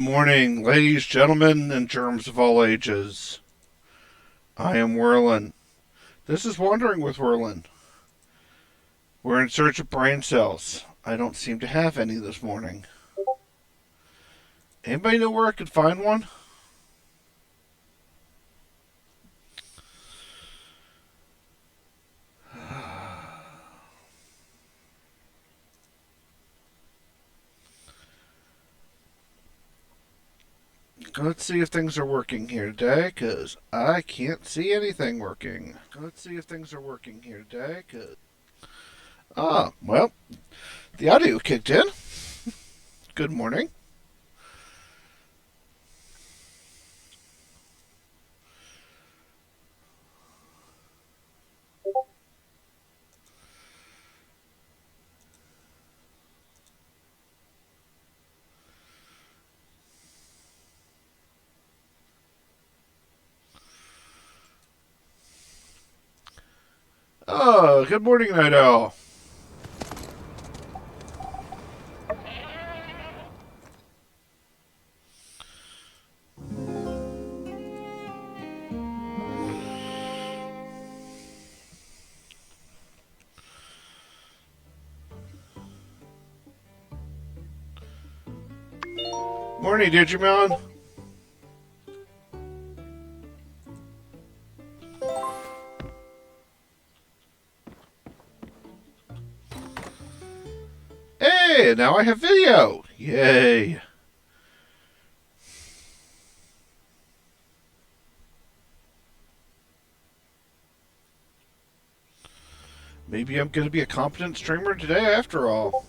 Morning, ladies, gentlemen, and germs of all ages. I am Werlin. This is Wandering with Werlin. We're in search of brain cells. I don't seem to have any this morning. Anybody know where I could find one? Let's see if things are working here today, because I can't see anything working. Let's see if things are working here today, because... well, the audio kicked in. Good morning. Oh, good morning, Night Owl. Morning, Digimon. Hey, now I have video. Yay. Maybe I'm going to be a competent streamer today after all.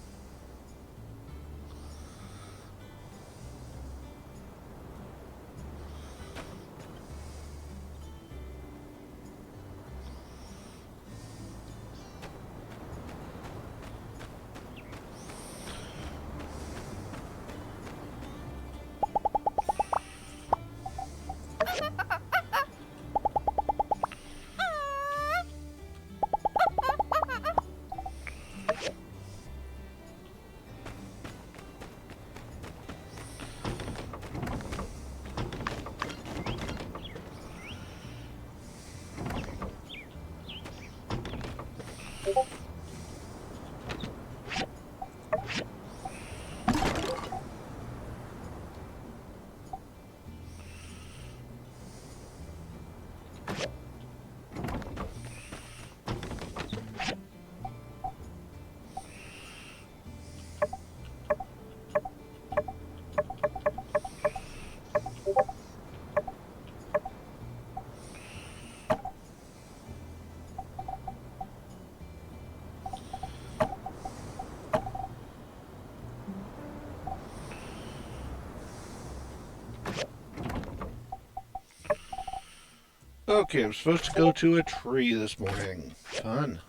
Okay, I'm supposed to go to a tree this morning. Fun.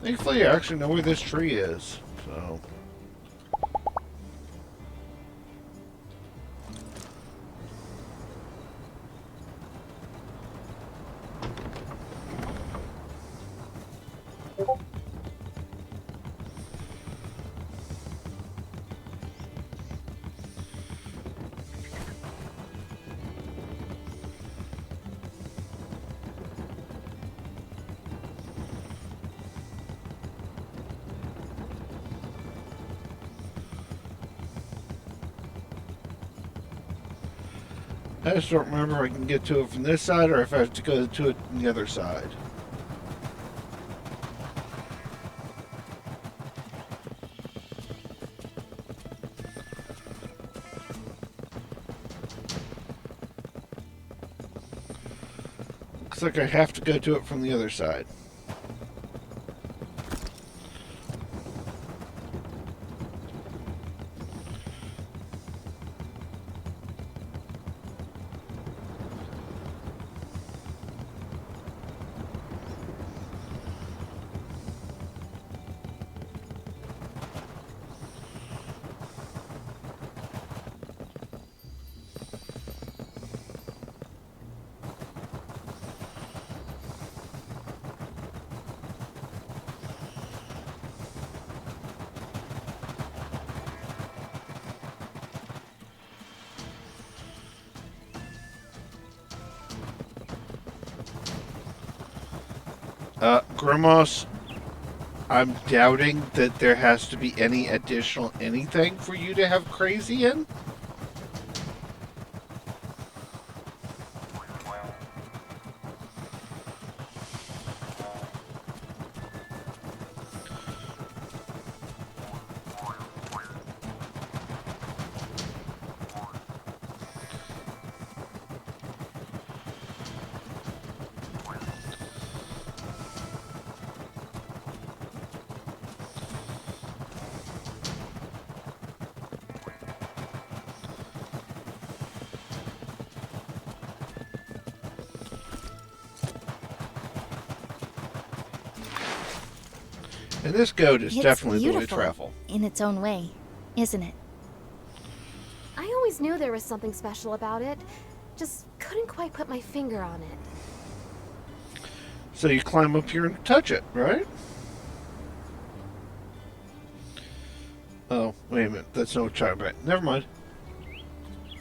Thankfully, I actually know where this tree is, so... I just don't remember if I can get to it from this side or if I have to go to it from the other side. Looks like I have to go to it from the other side. Grimos, I'm doubting that there has to be any additional anything for you to have crazy in. And this goat is definitely the way to travel. In its own way, isn't it? I always knew there was something special about it. Just couldn't quite put my finger on it. So you climb up here and touch it, right? Oh, wait a minute. That's no charbet. Never mind.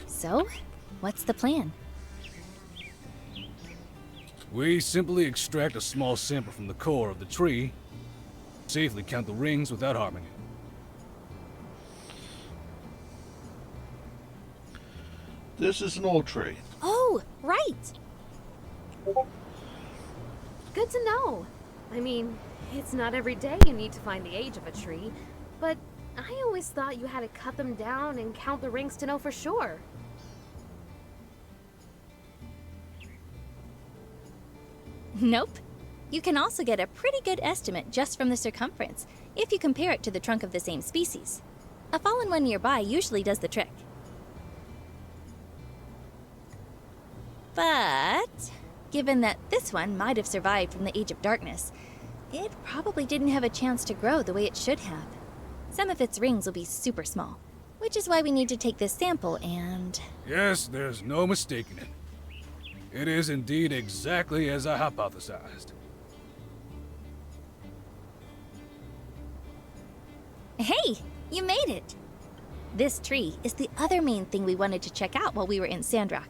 So, what's the plan? We simply extract a small sample from the core of the tree, safely count the rings without harming it. This is an old tree. Oh, right! Good to know. I mean, it's not every day you need to find the age of a tree, but I always thought you had to cut them down and count the rings to know for sure. Nope. You can also get a pretty good estimate just from the circumference, if you compare it to the trunk of the same species. A fallen one nearby usually does the trick. But, given that this one might have survived from the Age of Darkness, it probably didn't have a chance to grow the way it should have. Some of its rings will be super small, which is why we need to take this sample and... Yes, there's no mistaking it. It is indeed exactly as I hypothesized. Hey, you made it! This tree is the other main thing we wanted to check out while we were in Sandrock.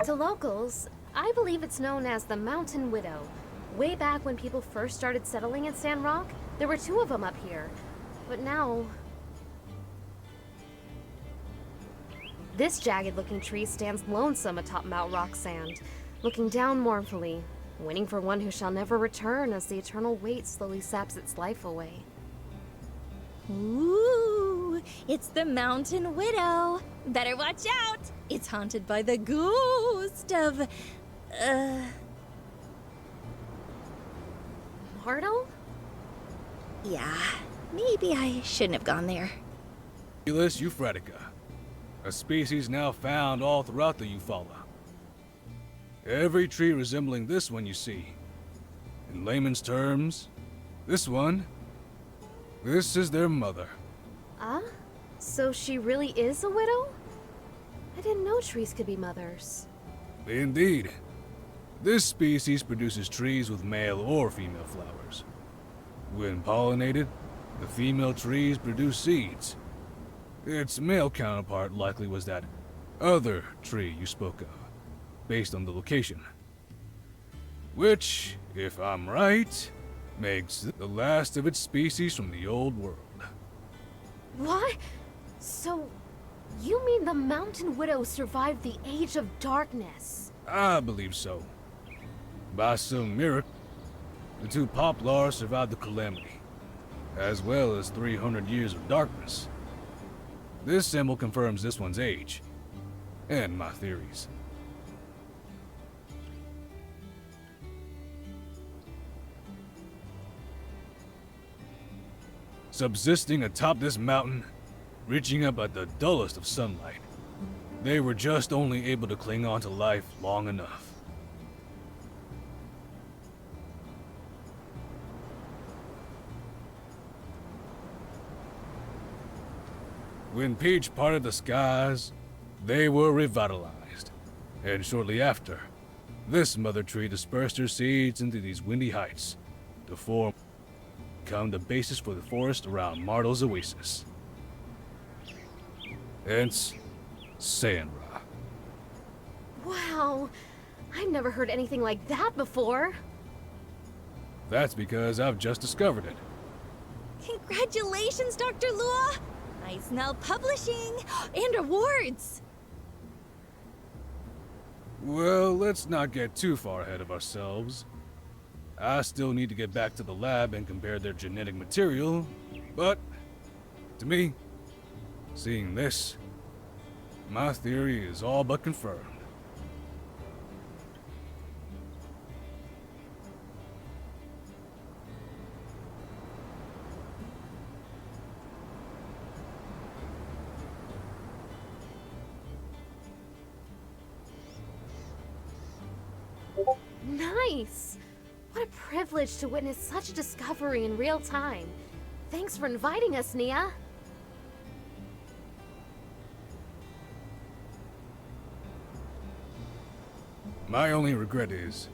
To locals, I believe it's known as the Mountain Widow. Way back when people first started settling in Sandrock, there were 2 of them up here. But now... This jagged-looking tree stands lonesome atop Mount Rock Sand, looking down mournfully, waiting for one who shall never return as the eternal weight slowly saps its life away. Ooh, it's the Mountain Widow. Better watch out. It's haunted by the ghost of, Mardo? Yeah, maybe I shouldn't have gone there. Felis euphratica, a species now found all throughout the Eufaula. Every tree resembling this one you see. In layman's terms, this is their mother. So she really is a widow? I didn't know trees could be mothers. Indeed. This species produces trees with male or female flowers. When pollinated, the female trees produce seeds. Its male counterpart likely was that other tree you spoke of, based on the location. Which, if I'm right, makes the last of its species from the old world. What? So, you mean the Mountain Widow survived the Age of Darkness? I believe so. By some miracle, the 2 poplars survived the calamity, as well as 300 years of darkness. This symbol confirms this one's age, and my theories. Subsisting atop this mountain, reaching up at the dullest of sunlight, they were just only able to cling on to life long enough. When Peach parted the skies, they were revitalized. And shortly after, this mother tree dispersed her seeds into these windy heights to become the basis for the forest around Mardo's oasis. Hence, Sandra. Wow, I've never heard anything like that before. That's because I've just discovered it. Congratulations, Dr. Lua! I smell publishing and awards! Well, let's not get too far ahead of ourselves. I still need to get back to the lab and compare their genetic material, but to me, seeing this, my theory is all but confirmed. Nice! What a privilege to witness such a discovery in real time. Thanks for inviting us, Nia. My only regret is,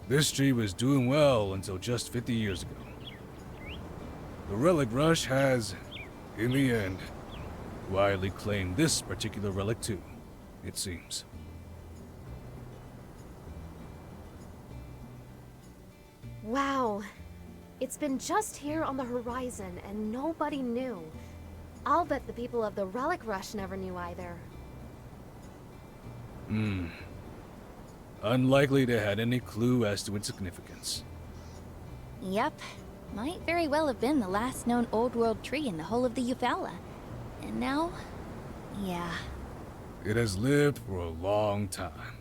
this tree was doing well until just 50 years ago. The relic rush has, in the end, widely claimed this particular relic too, it seems. Wow. It's been just here on the horizon and nobody knew. I'll bet the people of the Relic Rush never knew either. Unlikely they had any clue as to its significance. Yep. Might very well have been the last known Old World tree in the whole of the Eufaula. And now, yeah. It has lived for a long time,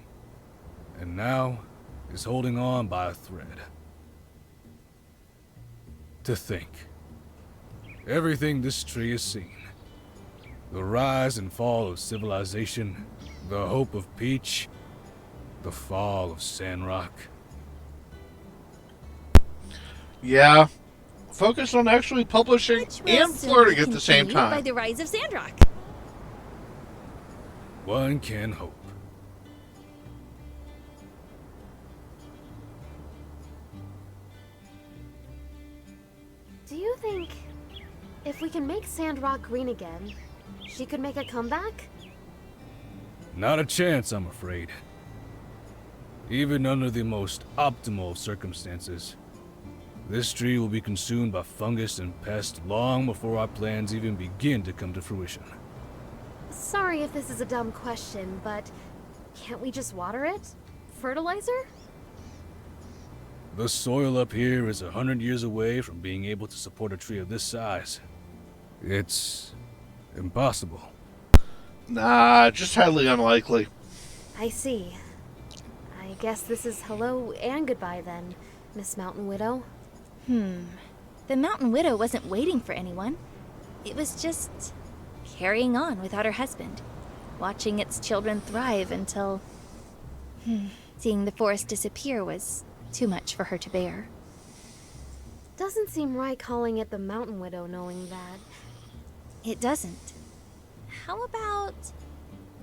and now is holding on by a thread. To think, everything this tree has seen, the rise and fall of civilization, the hope of Peach, the fall of Sandrock. Yeah. Focus on actually publishing Which will and soon flirting be at the same continued by time. the rise of Sandrock. One can hope. Do you think if we can make Sandrock green again, she could make a comeback? Not a chance, I'm afraid. Even under the most optimal of circumstances, this tree will be consumed by fungus and pests long before our plans even begin to come to fruition. Sorry if this is a dumb question, but can't we just water it? Fertilizer? The soil up here is 100 years away from being able to support a tree of this size. It's impossible. Nah, just highly unlikely. I see. I guess this is hello and goodbye then, Miss Mountain Widow. The Mountain Widow wasn't waiting for anyone. It was just carrying on without her husband, watching its children thrive until seeing the forest disappear was too much for her to bear. Doesn't seem right calling it the Mountain Widow knowing that. It doesn't. How about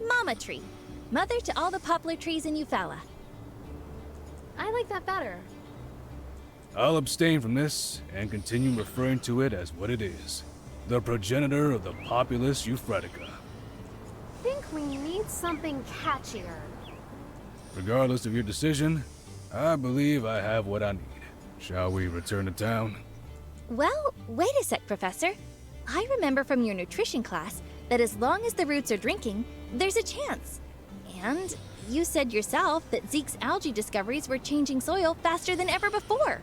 Mama Tree, mother to all the poplar trees in Eufaula? I like that better. I'll abstain from this and continue referring to it as what it is. The progenitor of the populous Euphratica. Think we need something catchier. Regardless of your decision, I believe I have what I need. Shall we return to town? Well, wait a sec, Professor. I remember from your nutrition class that as long as the roots are drinking, there's a chance. And you said yourself that Zeke's algae discoveries were changing soil faster than ever before.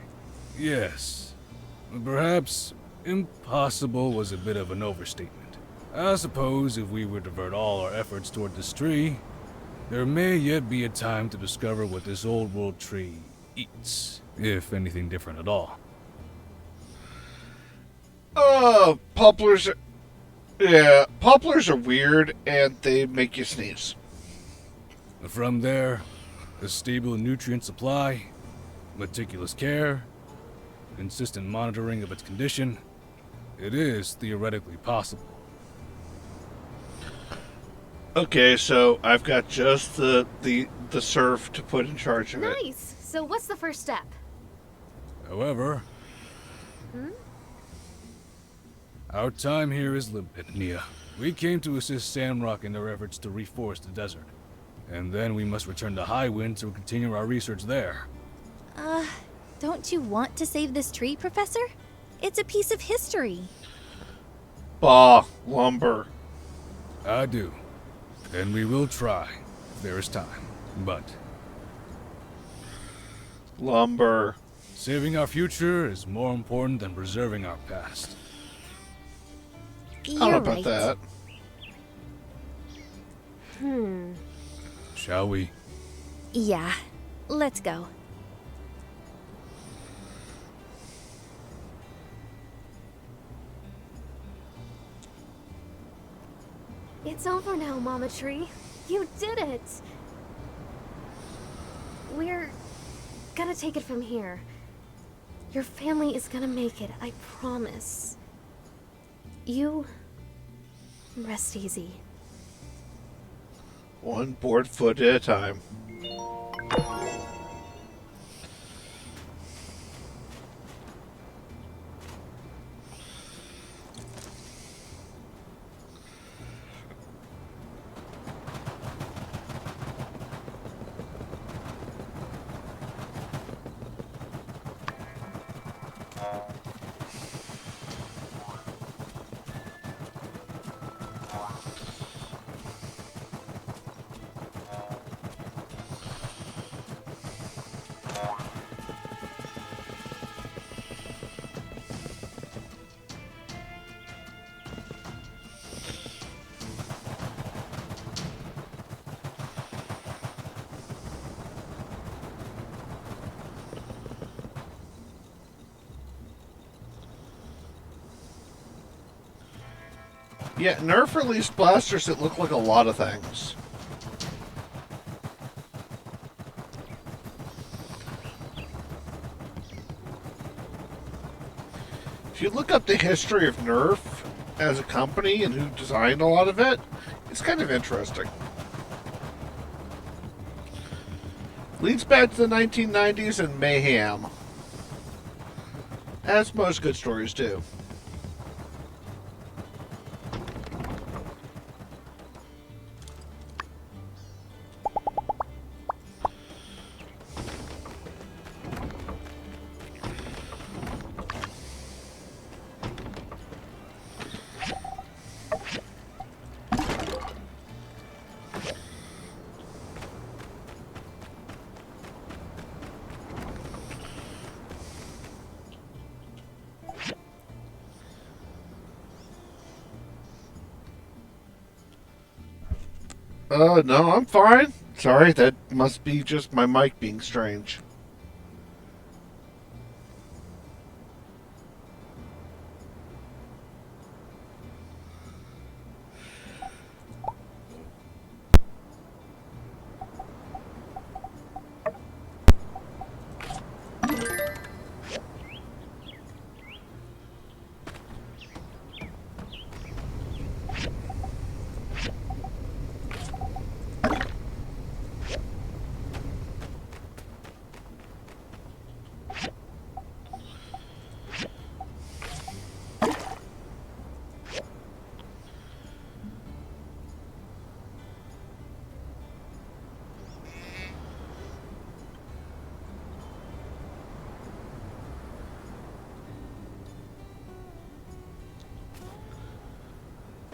Yes. Perhaps impossible was a bit of an overstatement. I suppose if we were to divert all our efforts toward this tree, there may yet be a time to discover what this old world tree eats, if anything different at all. Poplars are... Yeah, poplars are weird, and they make you sneeze. From there, a stable nutrient supply, meticulous care, consistent monitoring of its condition, it is theoretically possible. Okay, so I've got just the serf to put in charge of it. Nice! So what's the first step? However, our time here is limited, Nia. We came to assist Sandrock in their efforts to reforest the desert. And then we must return to Highwind to continue our research there. Don't you want to save this tree, Professor? It's a piece of history. Bah, lumber. I do. And we will try, if there is time. But Lumber. saving our future is more important than preserving our past. I don't know You're about right. that. Shall we? Yeah, let's go. It's over now, Mama Tree. You did it! We're gonna take it from here. Your family is gonna make it, I promise. You rest easy. One board foot at a time. Yeah, Nerf released blasters that look like a lot of things. If you look up the history of Nerf as a company and who designed a lot of it, it's kind of interesting. Leads back to the 1990s and mayhem, as most good stories do. No, I'm fine. Sorry, that must be just my mic being strange.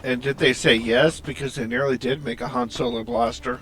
And did they say yes? Because they nearly did make a Han Solo blaster.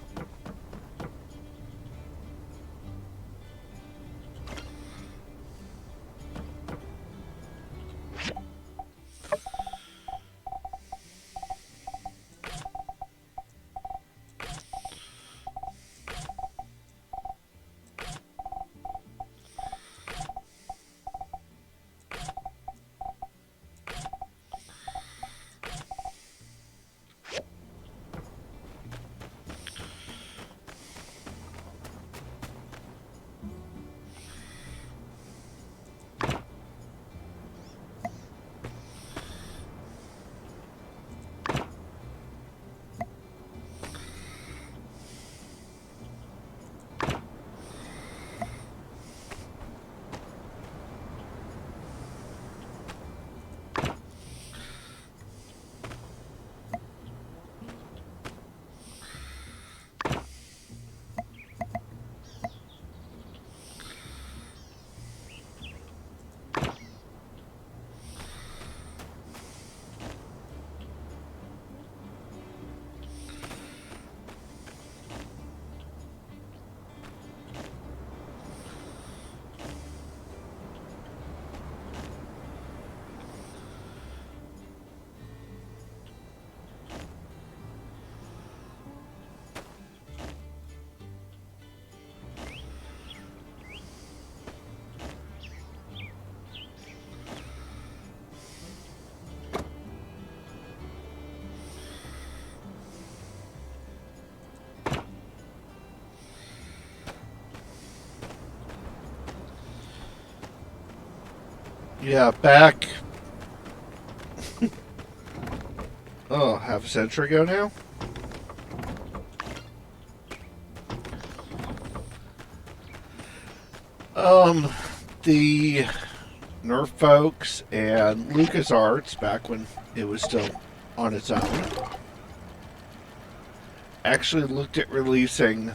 Yeah, back. Oh, half a century ago now? The Nerf folks and LucasArts, back when it was still on its own, actually looked at releasing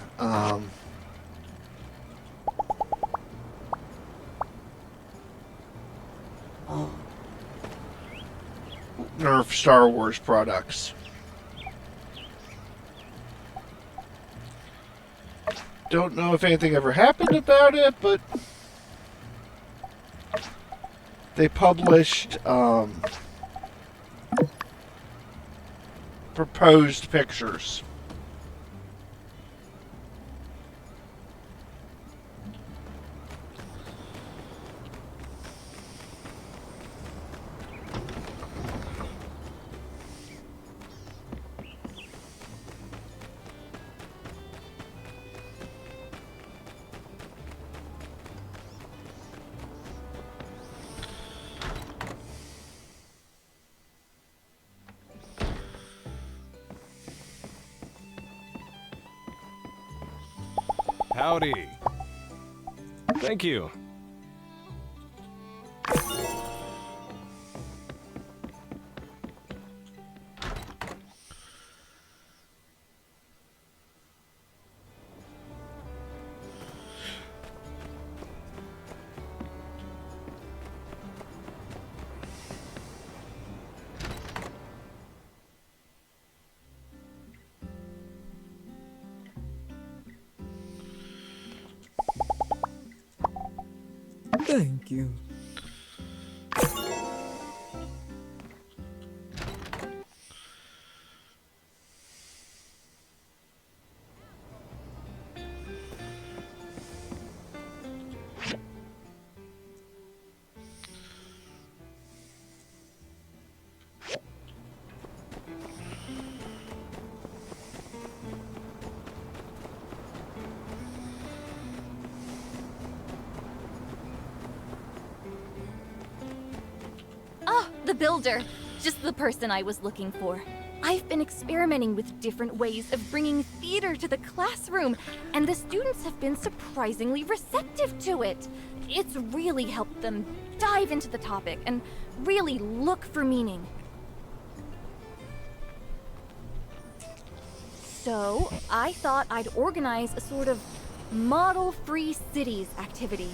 Nerf Star Wars products. Don't know if anything ever happened about it, but they published proposed pictures. Howdy. Thank you. Thank you. The builder. Just the person I was looking for. I've been experimenting with different ways of bringing theater to the classroom, and the students have been surprisingly receptive to it. It's really helped them dive into the topic and really look for meaning. So, I thought I'd organize a sort of model-free cities activity.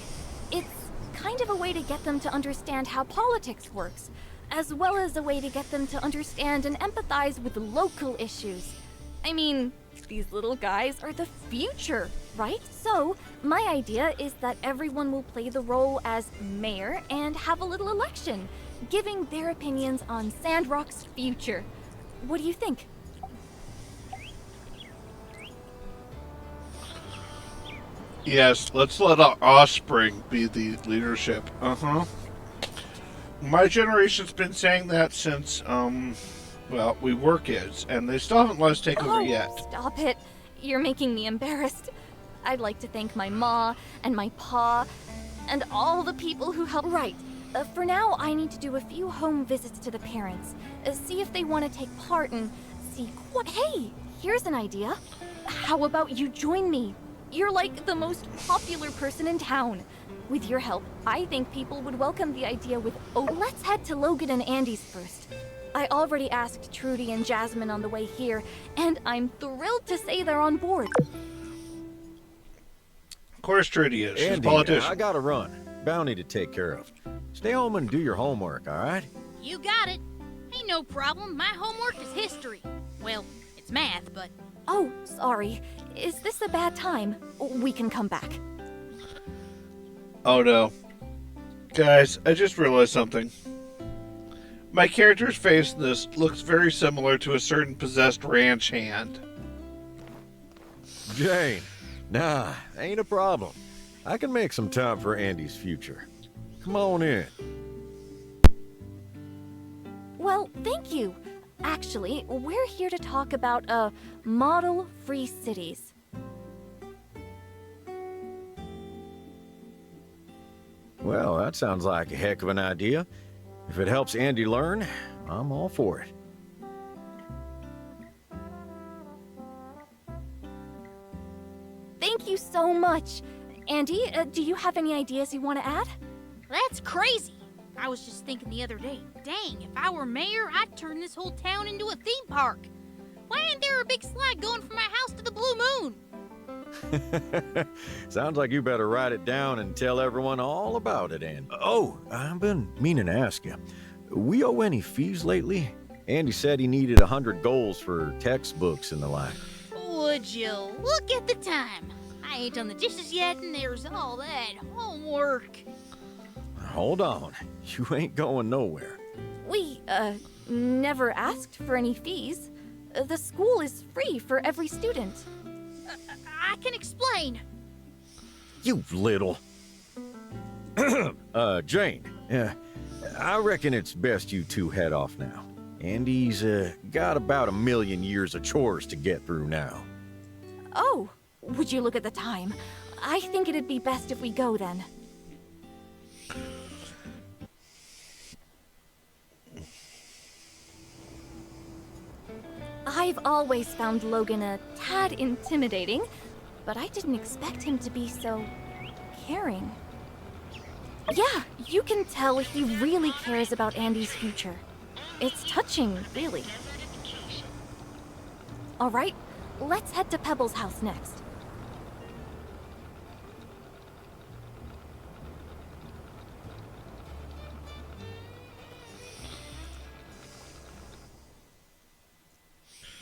It's kind of a way to get them to understand how politics works, as well as a way to get them to understand and empathize with local issues. I mean, these little guys are the future, right? So, my idea is that everyone will play the role as mayor and have a little election, giving their opinions on Sandrock's future. What do you think? Yes, let's let our offspring be the leadership. My generation's been saying that since, well, we were kids, and they still haven't let us take over yet. Stop it. You're making me embarrassed. I'd like to thank my ma and my pa and all the people who helped. Right. For now, I need to do a few home visits to the parents, see if they want to take part and see what. Hey, here's an idea. How about you join me? You're like the most popular person in town. With your help, I think people would welcome the idea with let's head to Logan and Andy's first. I already asked Trudy and Jasmine on the way here, and I'm thrilled to say they're on board. Of course Trudy is. She's a Andy, politician. I gotta run. Bounty to take care of. Stay home and do your homework, all right? You got it. Ain't no problem. My homework is history. Well, it's math, but... Oh, sorry. Is this a bad time? We can come back. Oh no. Guys, I just realized something. My character's face in this looks very similar to a certain possessed ranch hand. Jane, nah, ain't a problem. I can make some time for Andy's future. Come on in. Well, thank you. Actually, we're here to talk about, model-free cities. Well, that sounds like a heck of an idea. If it helps Andy learn, I'm all for it. Thank you so much. Andy, do you have any ideas you want to add? That's crazy. I was just thinking the other day, dang, if I were mayor, I'd turn this whole town into a theme park. Why ain't there a big slide going from my house to the Blue Moon? Sounds like you better write it down and tell everyone all about it, Andy. Oh, I've been meaning to ask you. We owe any fees lately? Andy said he needed 100 goals for textbooks and the like. Would you look at the time? I ain't done the dishes yet, and there's all that homework. Hold on. You ain't going nowhere. We, never asked for any fees. The school is free for every student. I can explain. You little. Jane. I reckon it's best you two head off now. Andy's, got about 1,000,000 years of chores to get through now. Oh, would you look at the time? I think it'd be best if we go then. I've always found Logan a tad intimidating, but I didn't expect him to be so caring. Yeah, you can tell he really cares about Andy's future. It's touching, really. All right, let's head to Pebble's house next.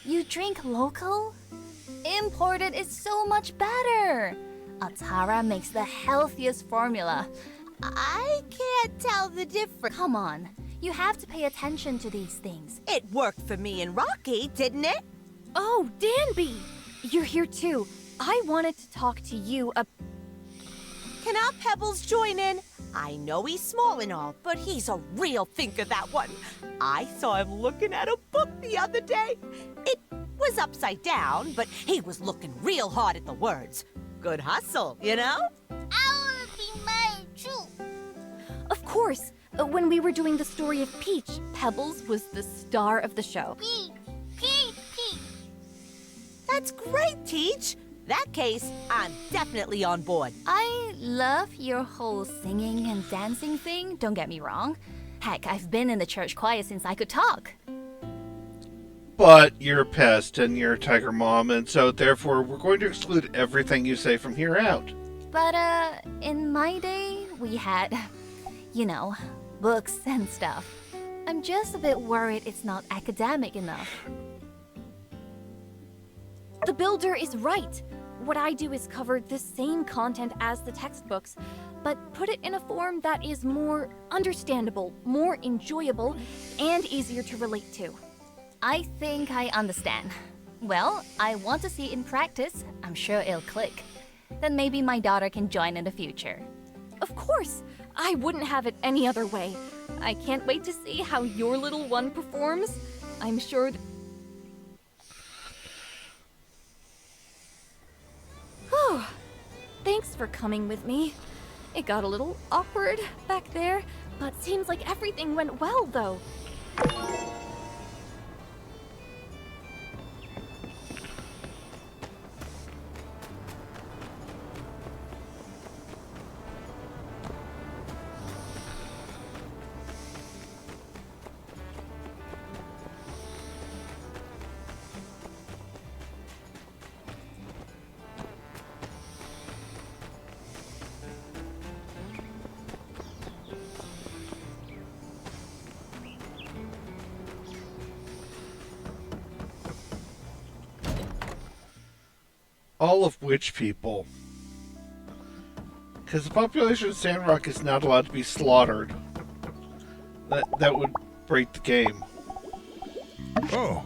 You drink local? Imported is so much better. Altara makes the healthiest formula. I can't tell the difference. Come on, you have to pay attention to these things. It worked for me and Rocky, didn't it? Oh, Danby! You're here too. I wanted to talk to you about... Can our Pebbles join in? I know he's small and all, but he's a real thinker, that one. I saw him looking at a book the other day. It was upside down, but he was looking real hard at the words. Good hustle, you know? I want to be married too. Of course! When we were doing the story of Peach, Pebbles was the star of the show. Peach, Peach, Peach. That's great, Teach. That case, I'm definitely on board. I love your whole singing and dancing thing, don't get me wrong. Heck, I've been in the church choir since I could talk. But you're a pest and you're a tiger mom, and so therefore we're going to exclude everything you say from here out. But, in my day, we had, you know, books and stuff. I'm just a bit worried it's not academic enough. The builder is right. What I do is cover the same content as the textbooks, but put it in a form that is more understandable, more enjoyable, and easier to relate to. I think I understand. Well, I want to see it in practice. I'm sure it'll click. Then maybe my daughter can join in the future. Of course! I wouldn't have it any other way. I can't wait to see how your little one performs. I'm sure Whew. Thanks for coming with me. It got a little awkward back there, but seems like everything went well, though. All of which people? Because the population of Sandrock is not allowed to be slaughtered. That would break the game. Oh.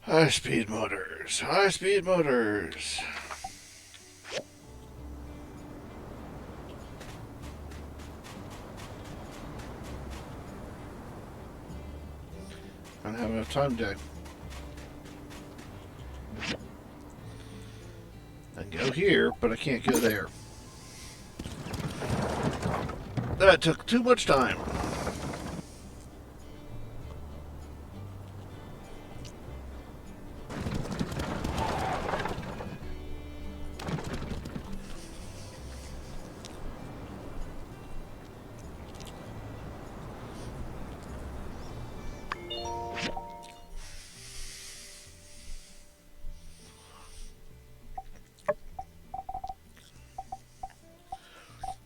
High-speed motors. High-speed motors. I don't have enough time to... I can go here, but I can't go there. That took too much time.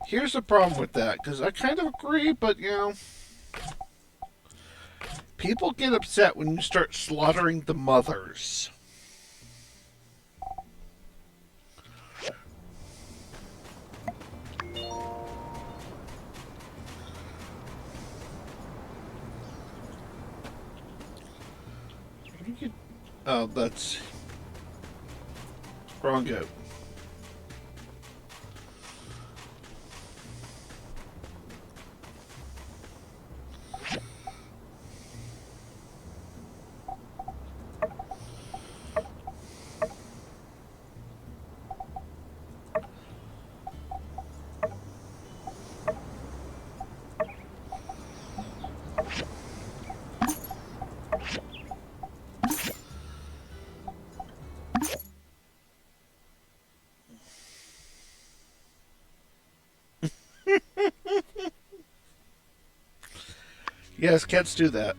Here's the problem with that, because I kind of agree, but, you know, people get upset when you start slaughtering the mothers. Oh, that's wrong goat. Yes, cats do that.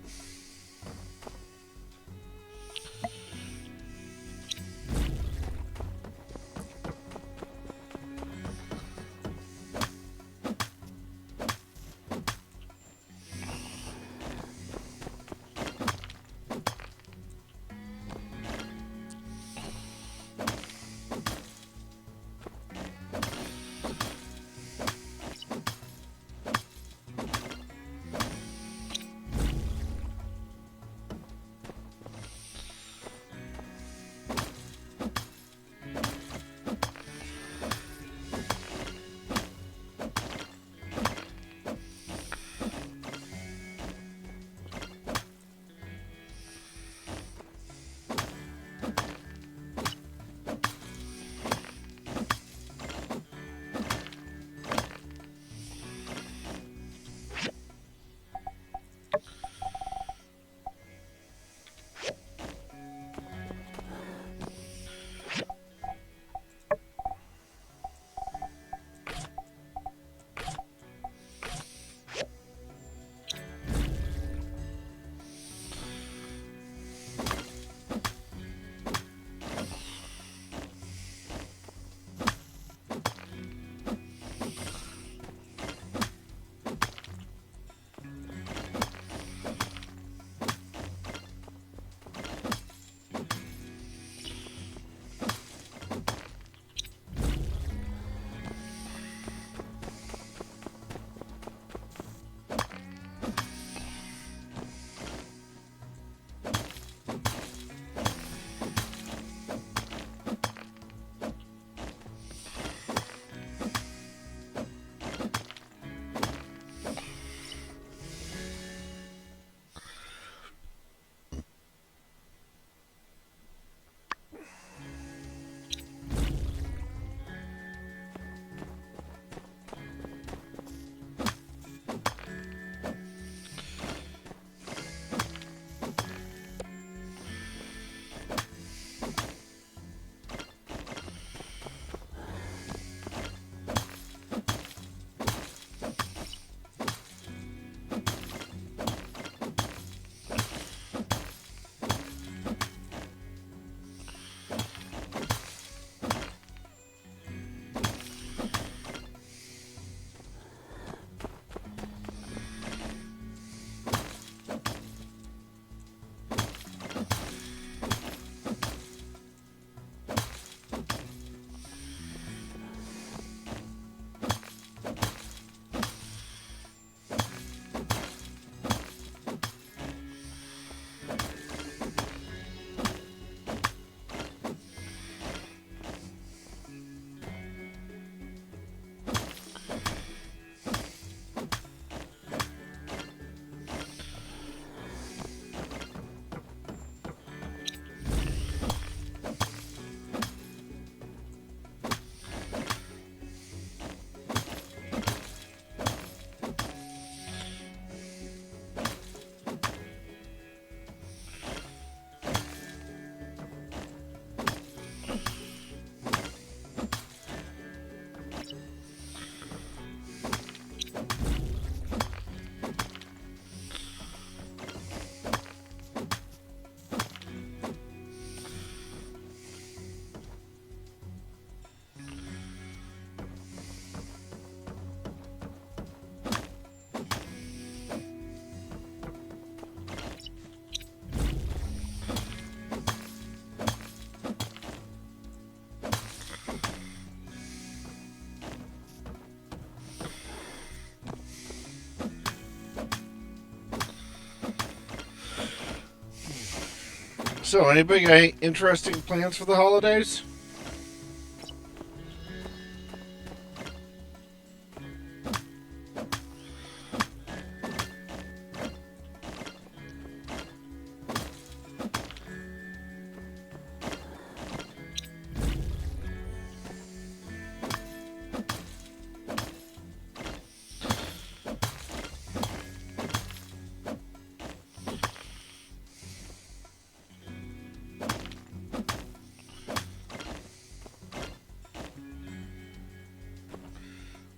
So, anybody got any interesting plans for the holidays?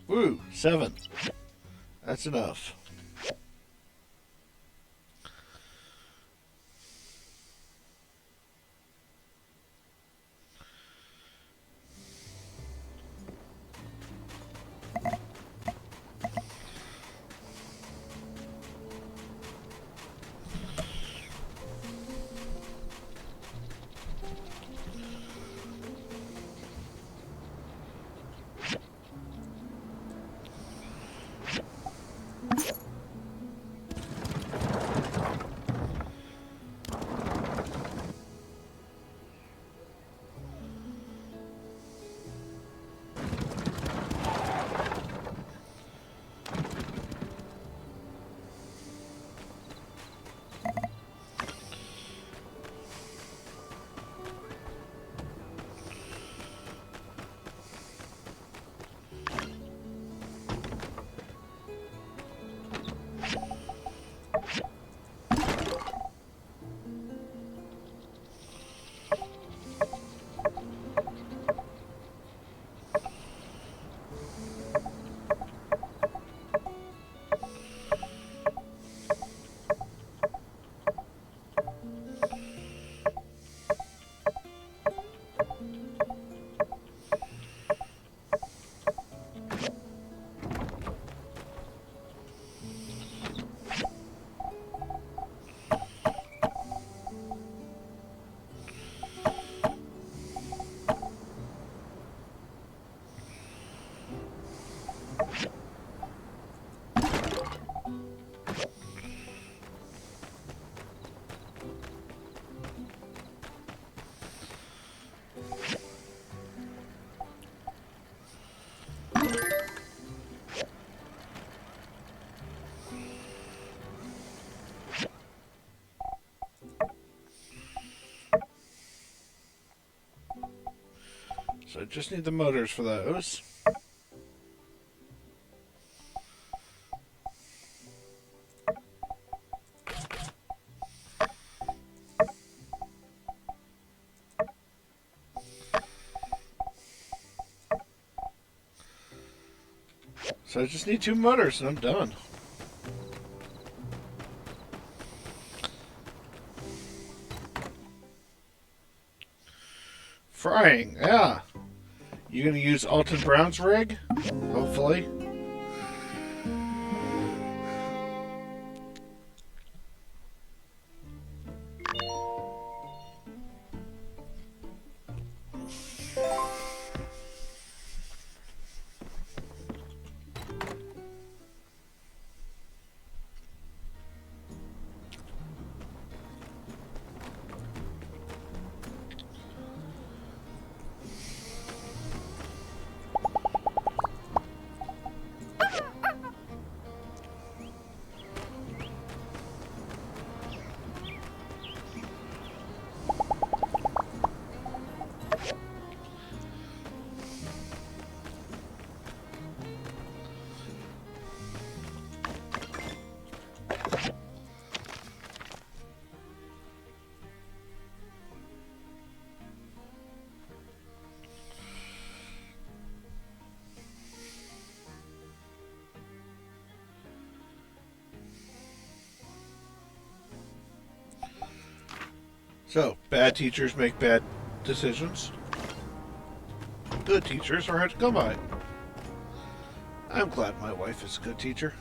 Woo, 7. That's enough. So I just need the motors for those. So I just need 2 motors and I'm done. Frying, yeah. You gonna use Alton Brown's rig? Hopefully. So, bad teachers make bad decisions. Good teachers are hard to come by. I'm glad my wife is a good teacher.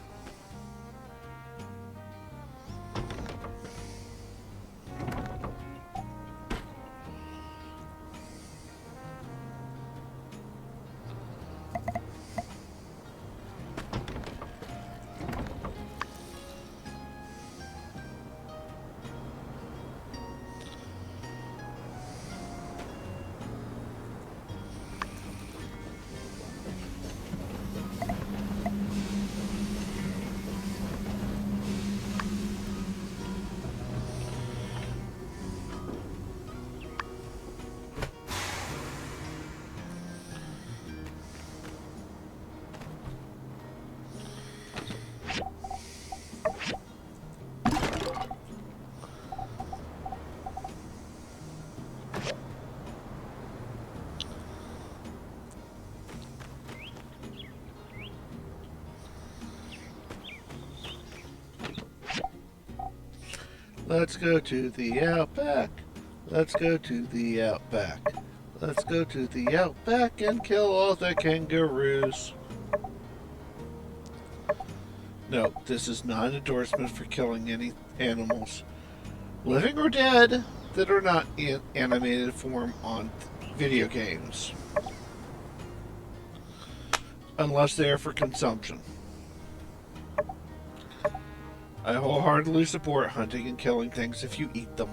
Let's go to the outback. Let's go to the outback. Let's go to the outback and kill all the kangaroos. No, this is not an endorsement for killing any animals, living or dead, that are not in animated form on video games. Unless they are for consumption. I wholeheartedly support hunting and killing things if you eat them.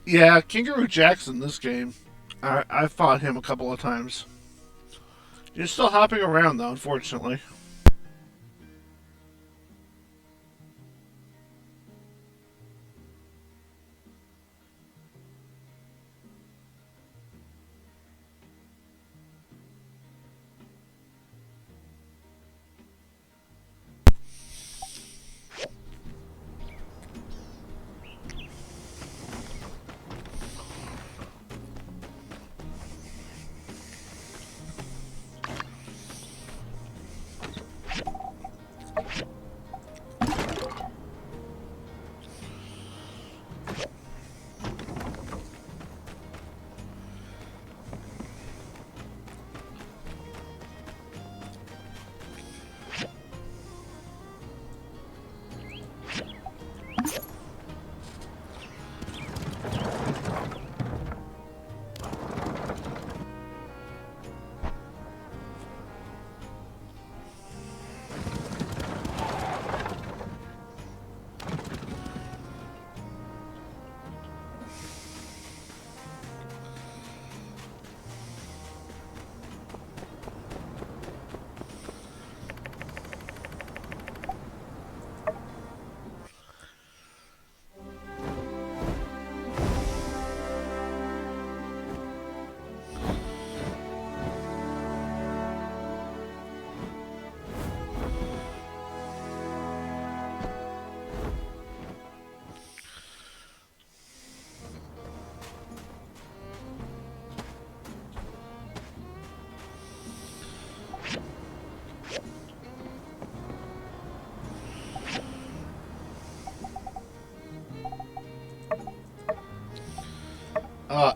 Yeah, Kangaroo Jack's in this game. I fought him a couple of times. He's still hopping around though, unfortunately.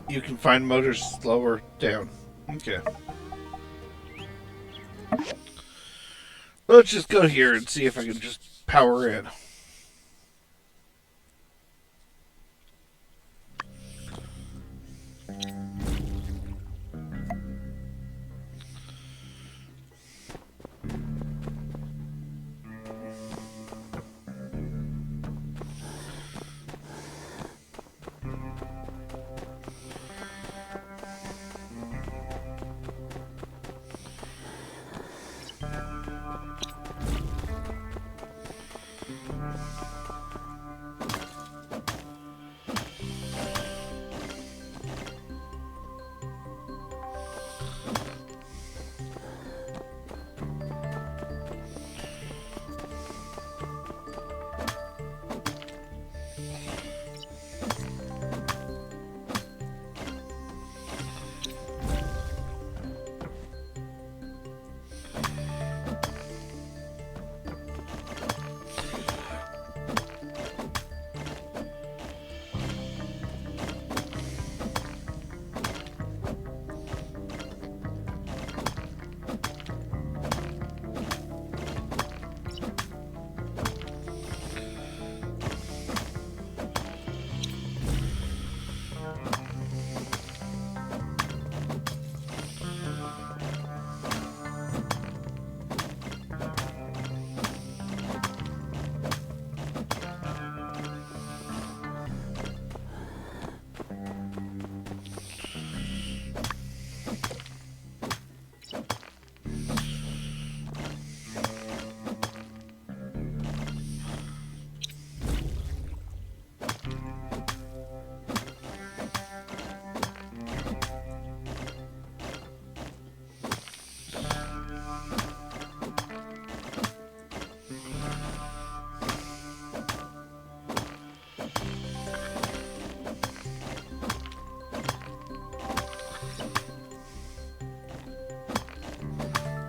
You can find motors slower down. Okay. Let's just go here and see if I can just power in.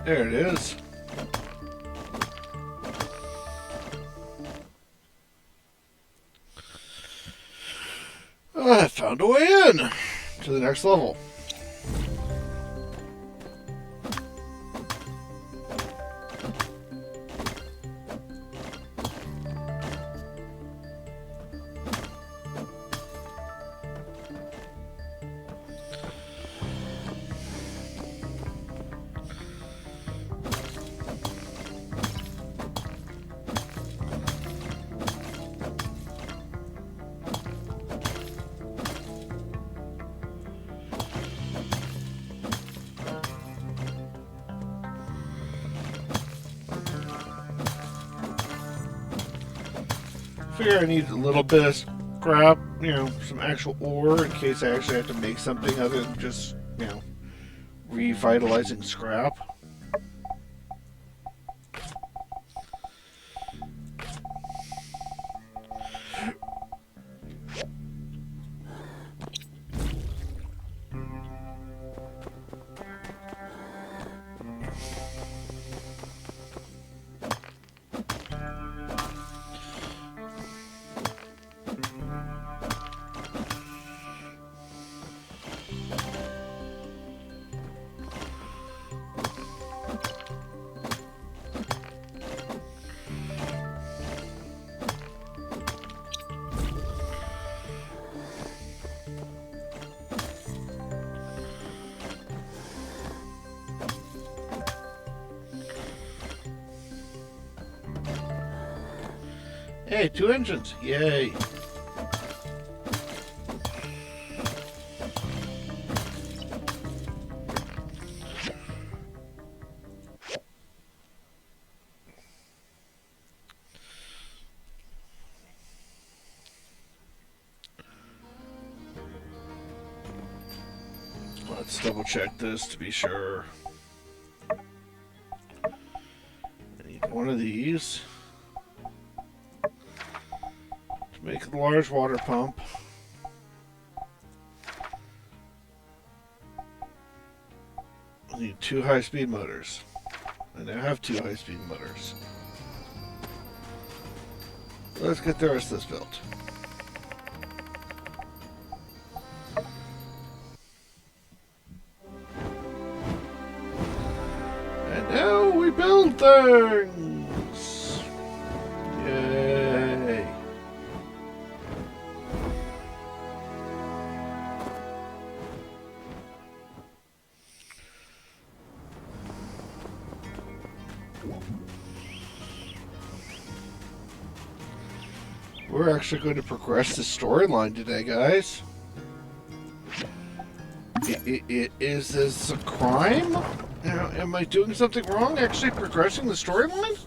There it is. I found a way in to the next level. Figure I need a little bit of scrap, you know, some actual ore in case I actually have to make something other than just, you know, revitalizing scrap. Hey, 2 engines. Yay. Let's double check this to be sure. I need one of these to make a large water pump. I need 2 high-speed motors. I now have 2 high-speed motors. Let's get the rest of this built. And now we build things! Yay! We're actually going to progress the storyline today, guys. Is this a crime? Am I doing something wrong actually progressing the storyline?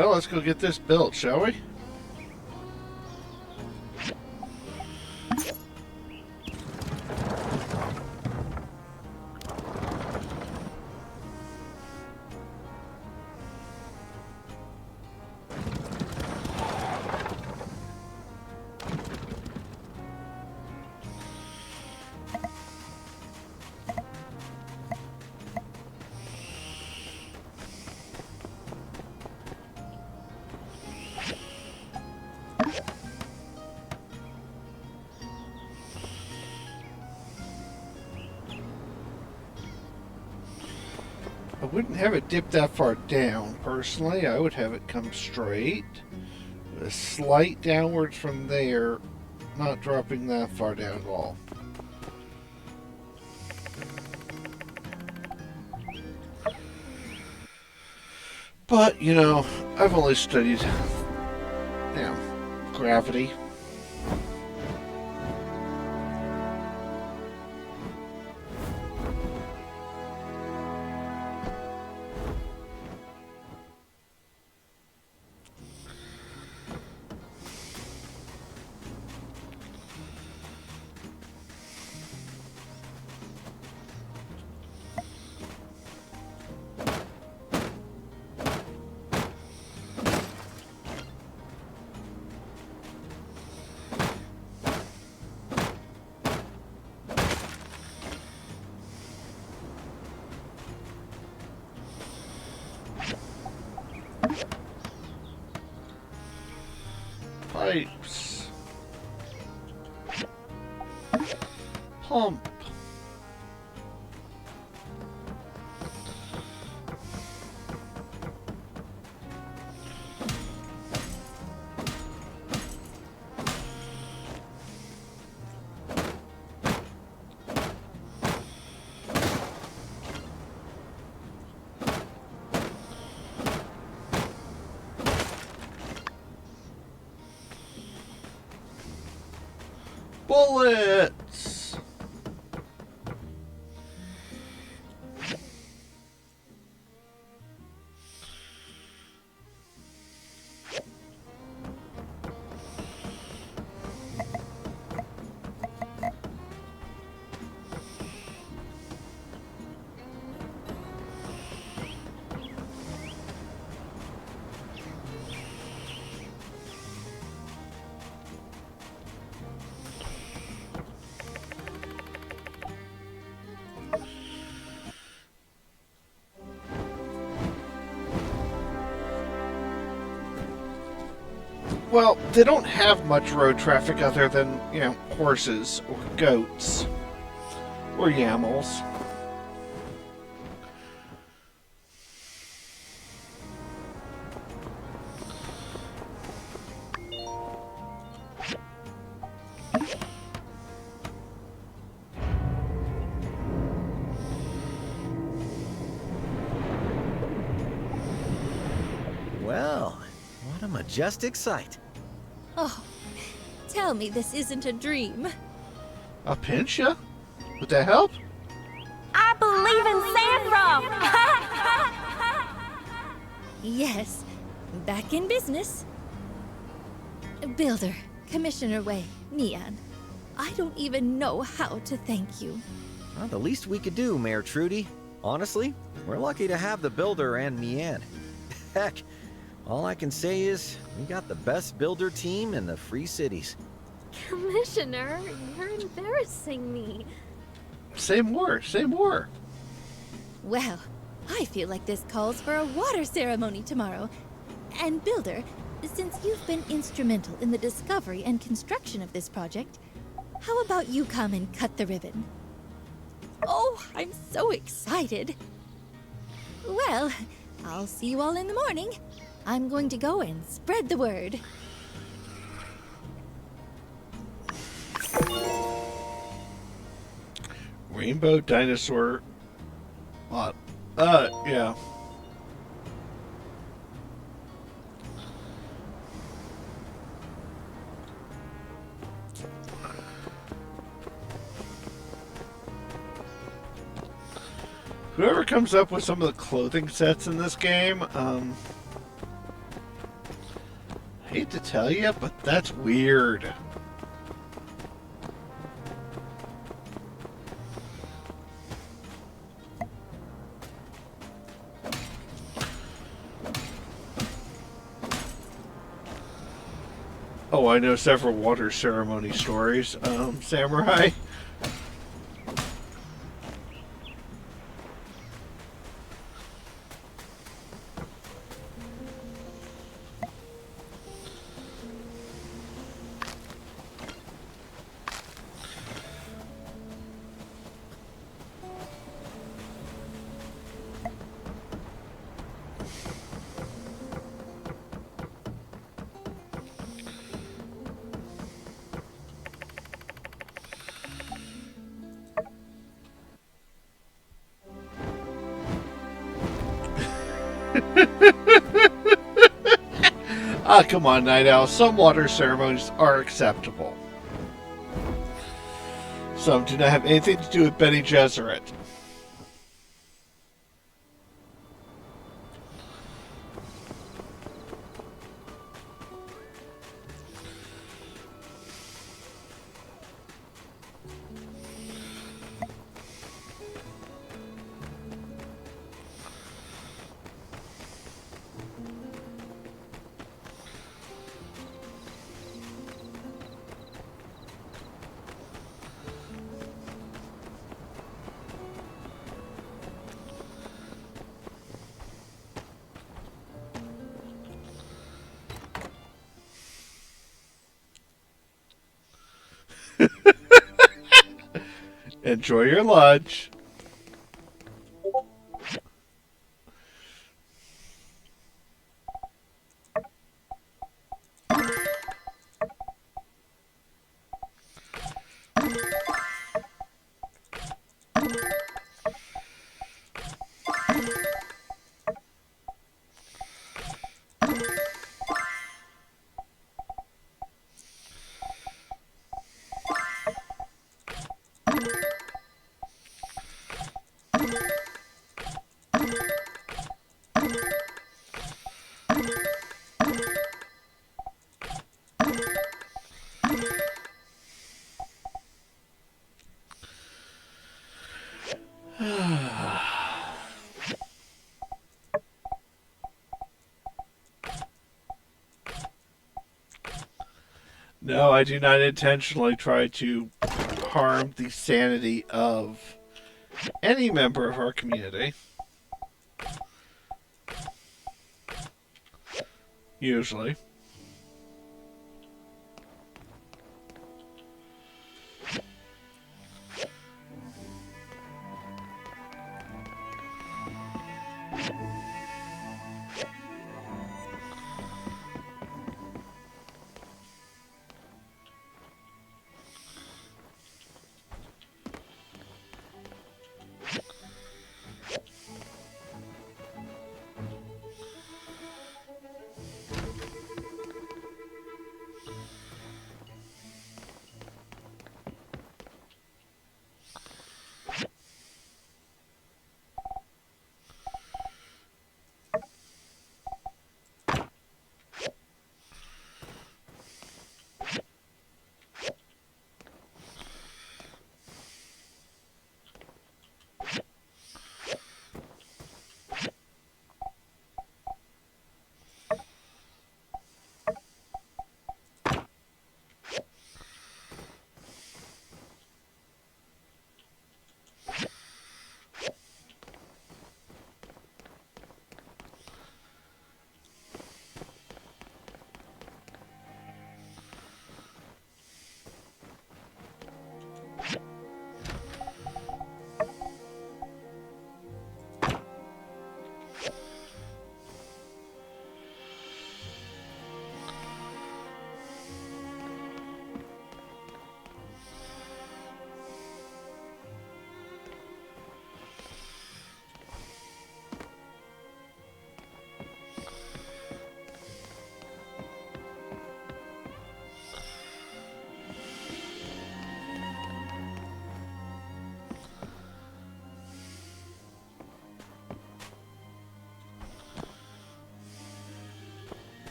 Well, let's go get this built, shall we? I wouldn't have it dip that far down, personally. I would have it come straight. A slight downwards from there, not dropping that far down at all. But, you know, I've only studied, gravity. Pipes. Pump. Bullets! Well, they don't have much road traffic other than, horses or goats or yamls. Well, what a majestic sight. Oh, tell me this isn't a dream. A pinch ya? Would that help? I believe in Sandrum! Yes, back in business. Builder, Commissioner Wei, Mian, I don't even know how to thank you. Well, the least we could do, Mayor Trudy. Honestly, we're lucky to have the builder and Mian. Heck, all I can say is we got the best builder team in the Free Cities. Commissioner, you're embarrassing me. Say more, say more. Well, I feel like this calls for a water ceremony tomorrow. And Builder, since you've been instrumental in the discovery and construction of this project, how about you come and cut the ribbon? Oh, I'm so excited. Well, I'll see you all in the morning. I'm going to go and spread the word. Rainbow dinosaur. What? Yeah. Whoever comes up with some of the clothing sets in this game, Hate to tell you, but that's weird. Oh, I know several water ceremony stories, Samurai. Ah, come on, Night Owl. Some water ceremonies are acceptable. Some do not have anything to do with Bene Gesserit. Enjoy your lunch. No, I do not intentionally try to harm the sanity of any member of our community. Usually.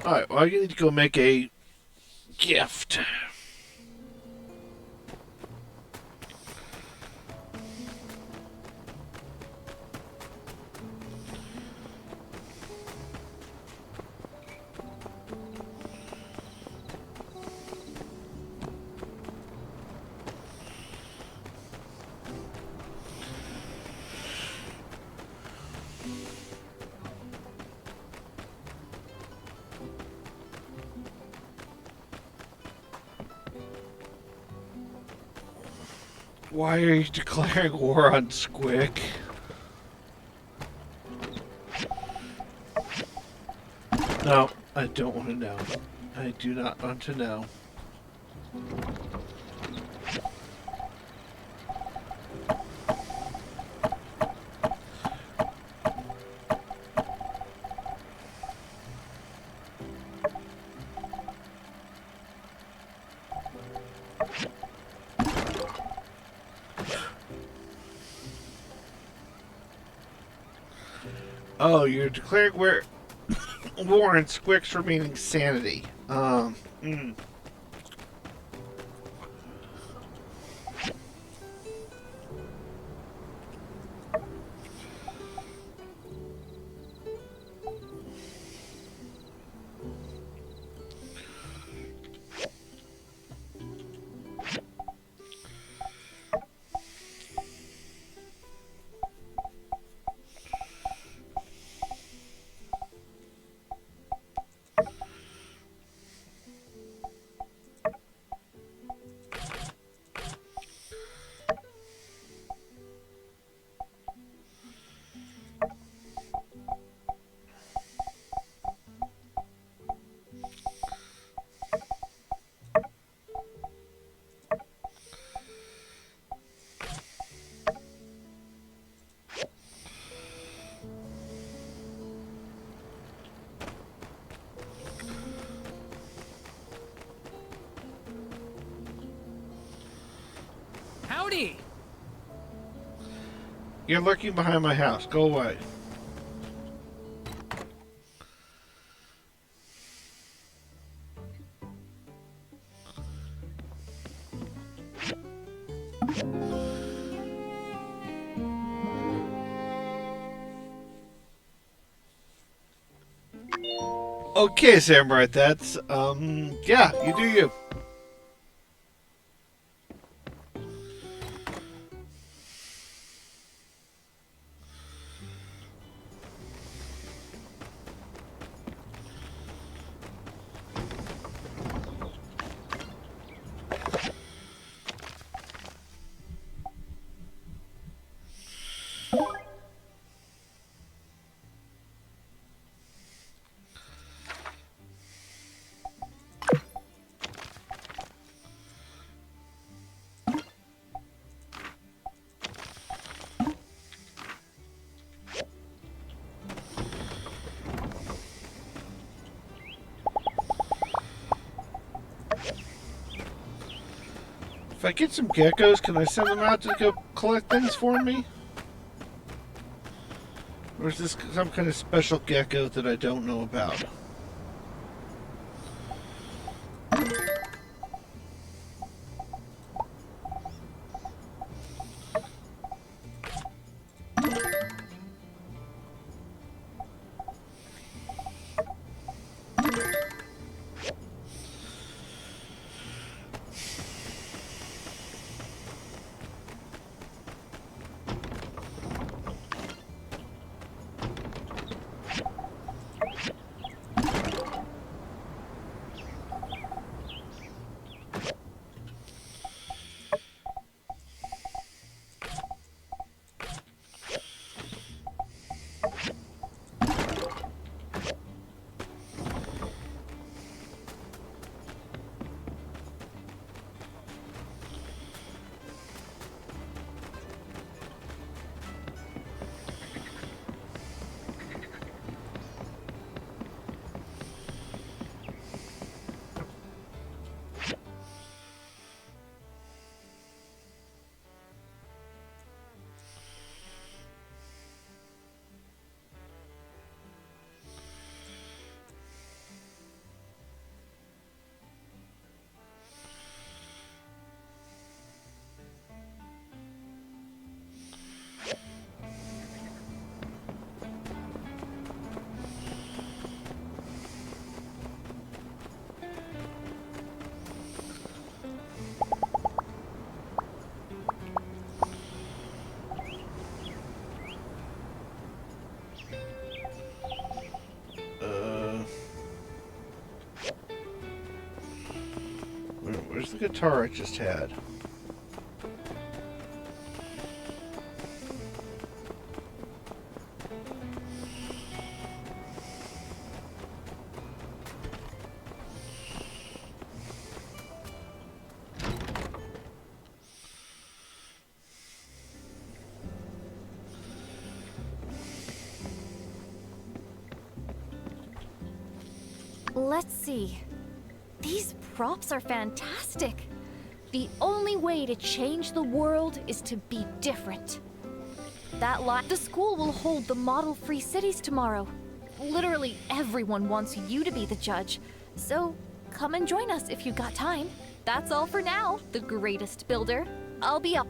Alright, well, you need to go make a gift. Why are you declaring war on Squick? No, I don't want to know. I do not want to know. Oh, you're declaring war on Squick's remaining sanity. Howdy! You're lurking behind my house. Go away. Okay, Samurai, that's, yeah, you do you. If I get some geckos, can I send them out to go collect things for me? Or is this some kind of special gecko that I don't know about? Where's the guitar I just had? Let's see. These props are fantastic. The only way to change the world is to be different. The school will hold the Model Free Cities tomorrow. Literally everyone wants you to be the judge. So come and join us if you've got time. That's all for now, the greatest builder. I'll be up.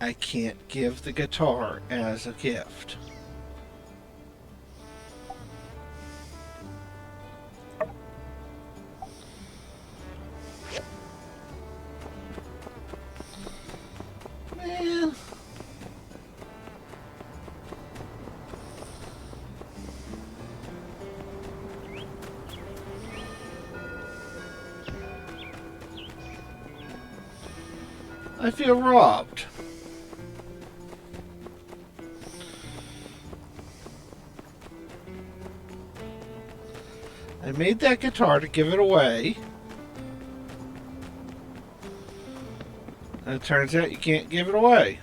I can't give the guitar as a gift. Man. I feel robbed. I made that guitar to give it away. And it turns out you can't give it away.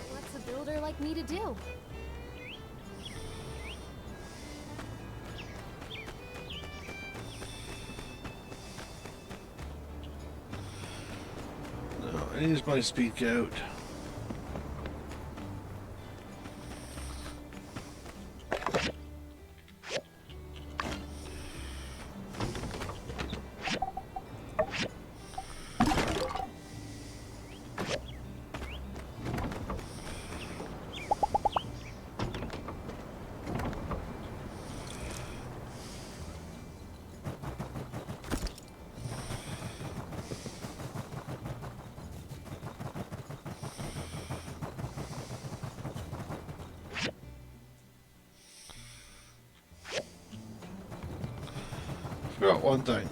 What's a builder like me to do? No, I use my speed goat. forgot one thing.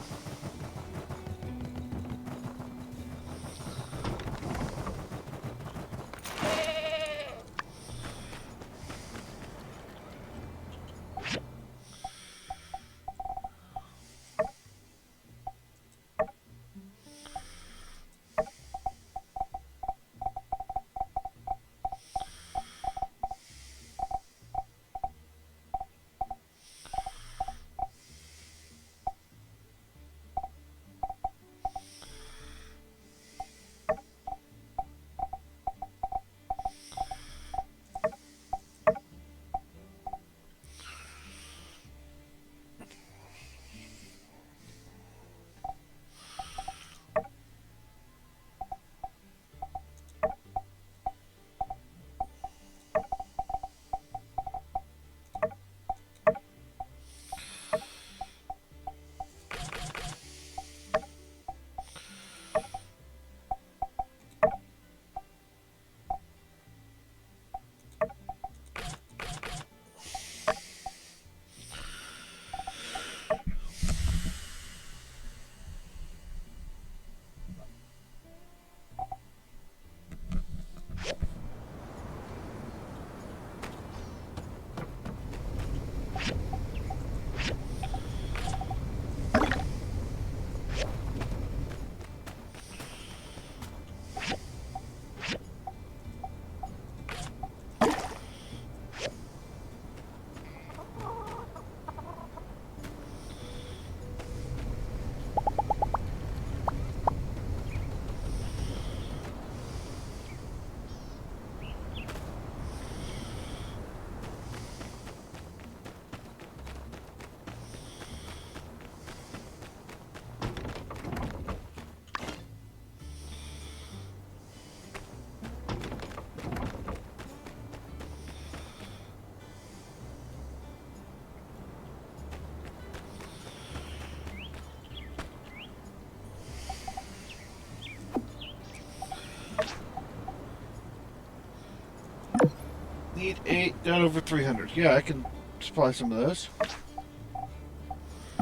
Need 8, got over 300. Yeah, I can supply some of those.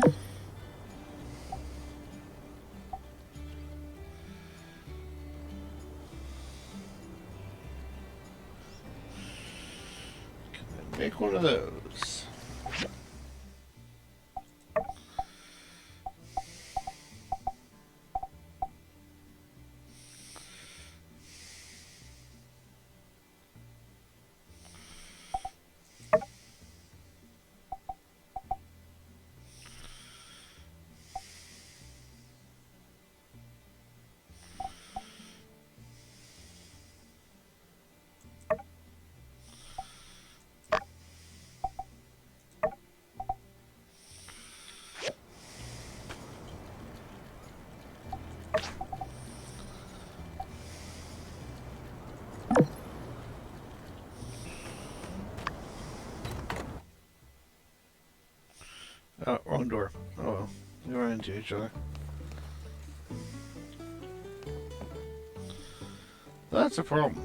Can I make one of those? Oh, wrong door. Oh well. We ran into each other. That's a problem.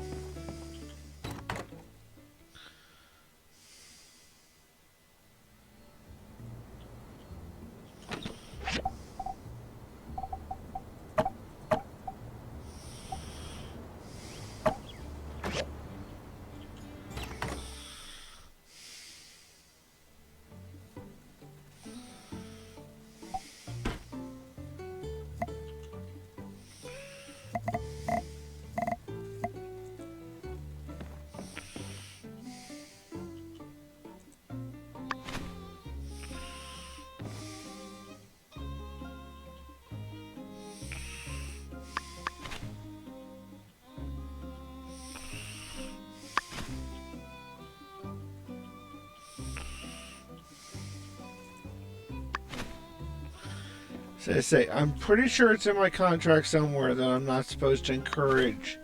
So I say, I'm pretty sure it's in my contract somewhere that I'm not supposed to encourage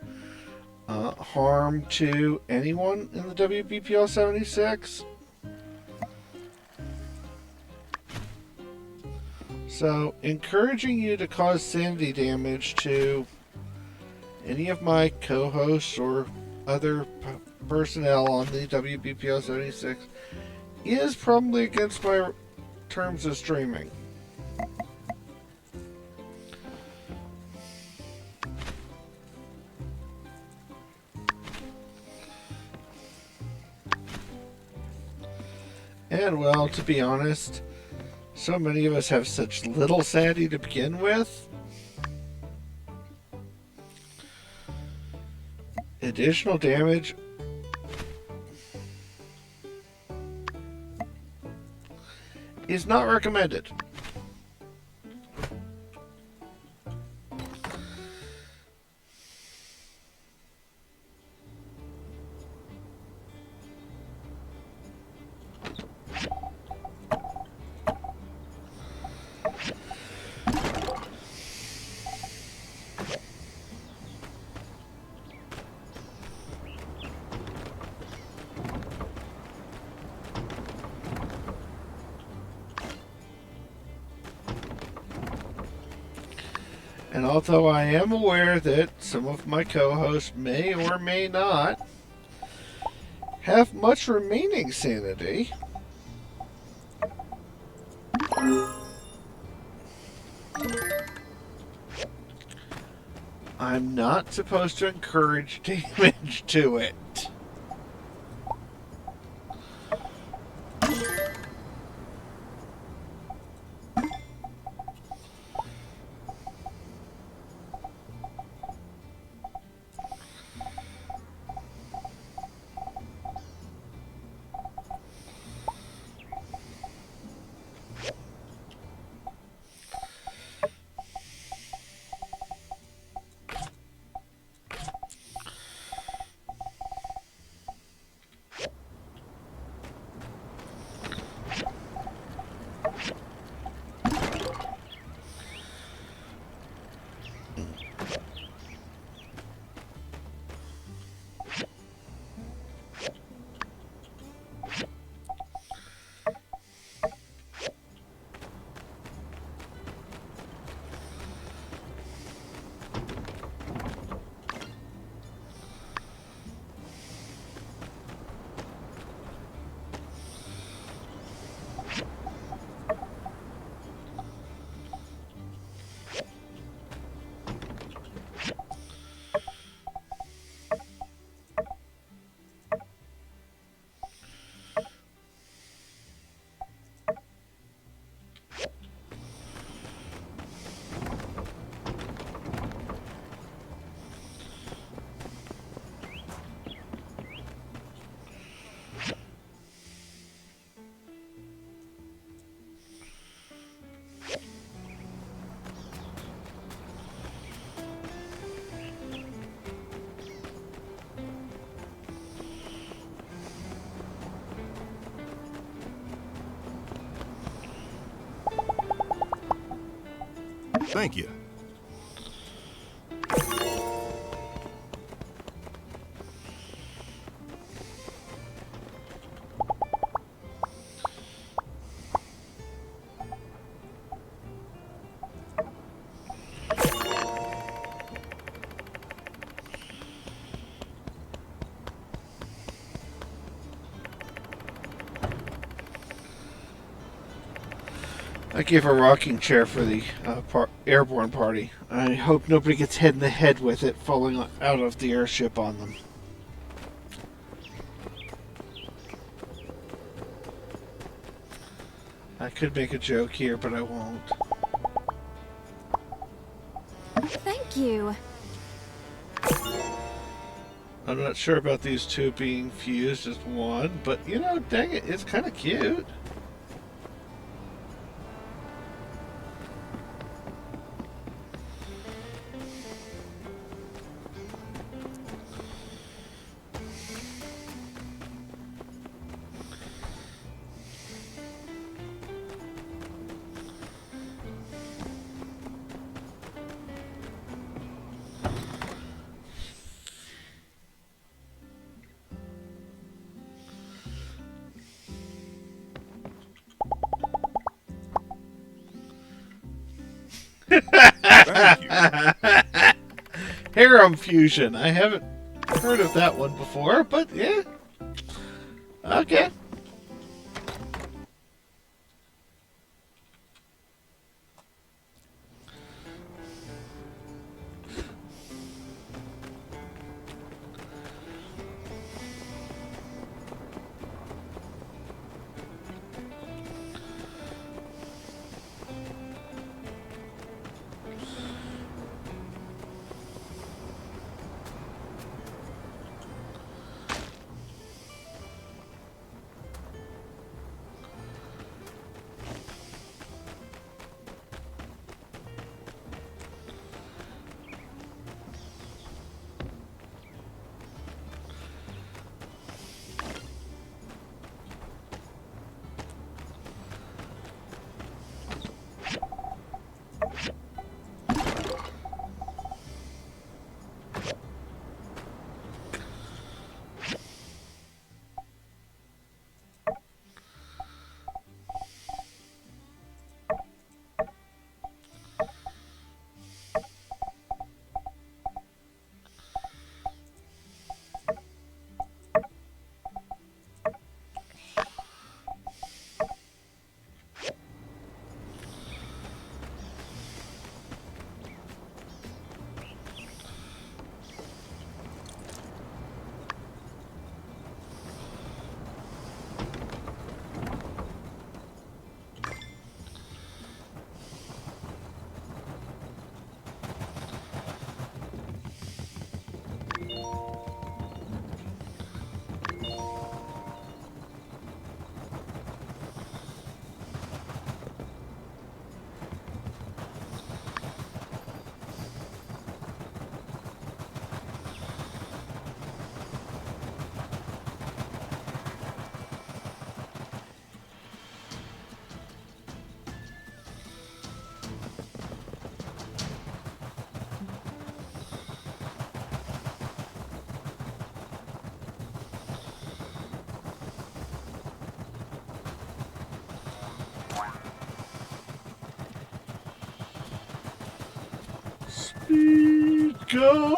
harm to anyone in the WBPL 76. So, encouraging you to cause sanity damage to any of my co-hosts or other personnel on the WBPL 76 is probably against my terms of streaming. And well, to be honest, so many of us have such little sanity to begin with. Additional damage is not recommended. And although I am aware that some of my co-hosts may or may not have much remaining sanity, I'm not supposed to encourage damage to it. Thank you. I gave a rocking chair for the airborne party. I hope nobody gets hit in the head with it falling out of the airship on them. I could make a joke here, but I won't. Thank you. I'm not sure about these two being fused as one, but you know, dang it, it's kind of cute. Thank you. Harem fusion. I haven't heard of that one before, but yeah. Okay. Goat!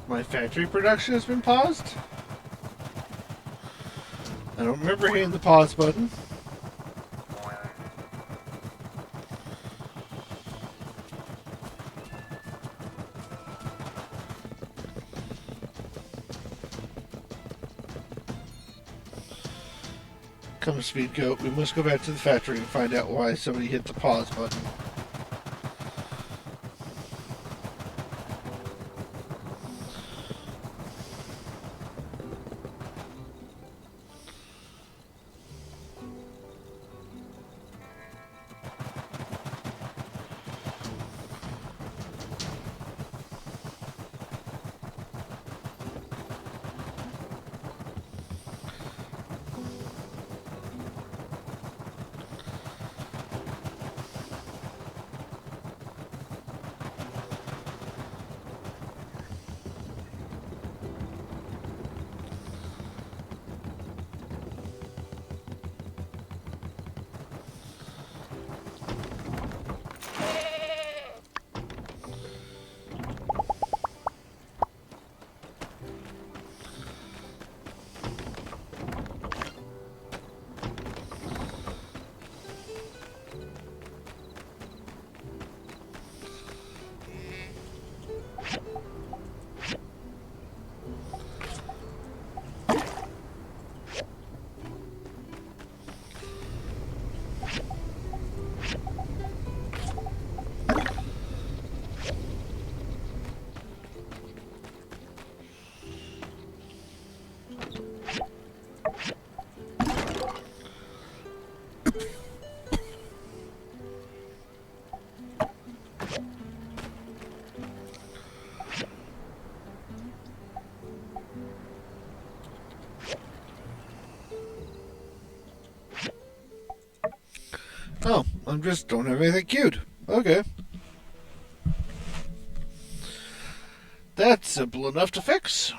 My factory production has been paused? I don't remember hitting the pause button. Come, Speed Goat, we must go back to the factory and find out why somebody hit the pause button. Oh, I just don't have anything queued. Okay. That's simple enough to fix.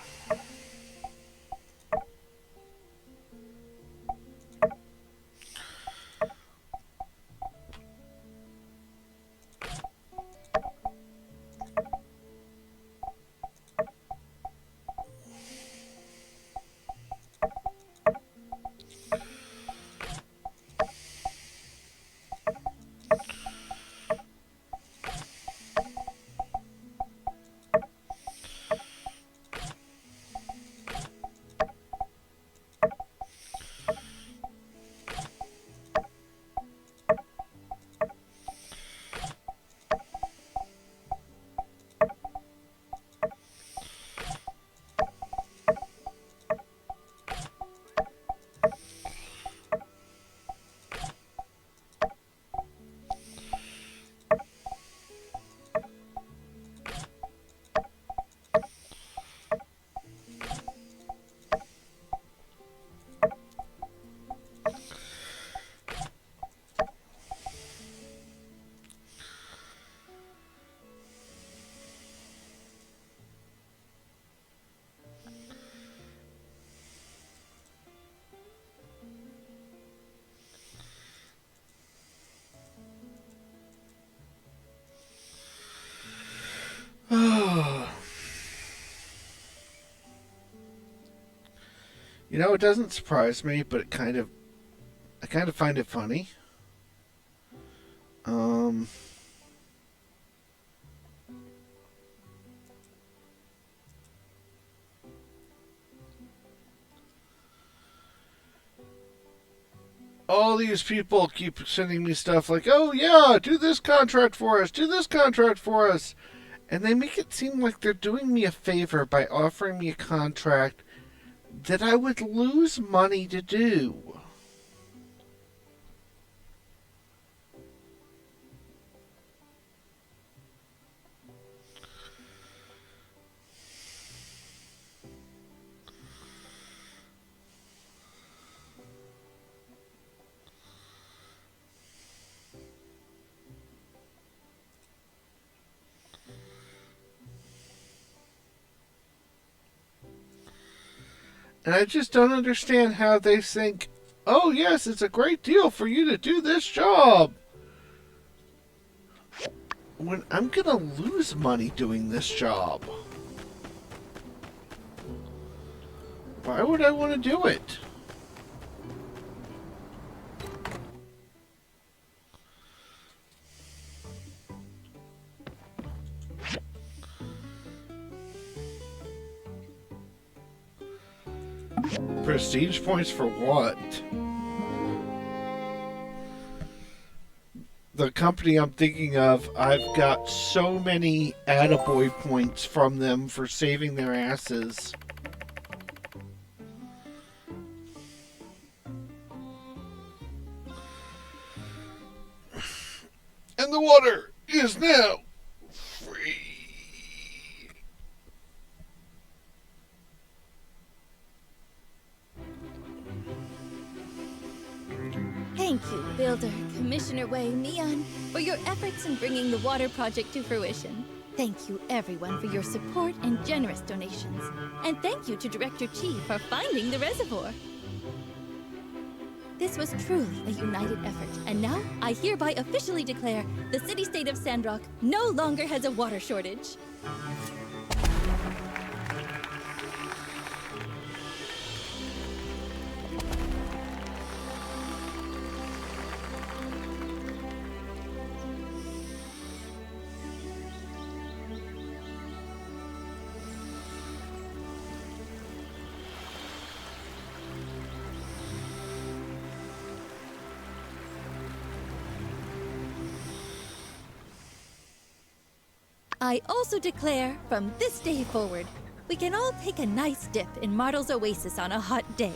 You know, it doesn't surprise me, but I kind of find it funny. Um, all these people keep sending me stuff like, oh yeah, do this contract for us, do this contract for us. And they make it seem like they're doing me a favor by offering me a contract that I would lose money to do. And I just don't understand how they think, oh yes, it's a great deal for you to do this job, when I'm gonna lose money doing this job. Why would I want to do it? Prestige points for what? The company I'm thinking of, I've got so many attaboy points from them for saving their asses. And the water is now free. Thank you, Builder, Commissioner Wei, Neon, for your efforts in bringing the water project to fruition. Thank you, everyone, for your support and generous donations. And thank you to Director Chi for finding the reservoir. This was truly a united effort, and now I hereby officially declare the city-state of Sandrock no longer has a water shortage. I also declare, from this day forward, we can all take a nice dip in Martel's Oasis on a hot day.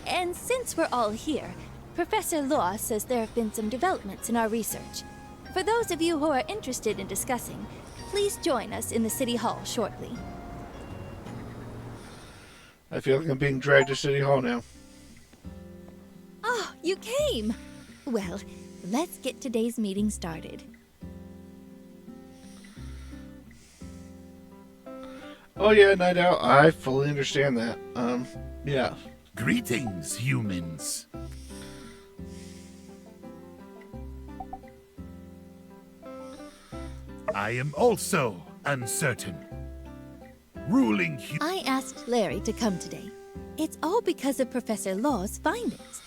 And since we're all here, Professor Law says there have been some developments in our research. For those of you who are interested in discussing, please join us in the City Hall shortly. I feel like I'm being dragged to City Hall now. Oh, you came! Well, let's get today's meeting started. Oh yeah, Night Owl, I fully understand that. Yeah. Greetings, humans. I am also uncertain. Ruling I asked Larry to come today. It's all because of Professor Law's findings.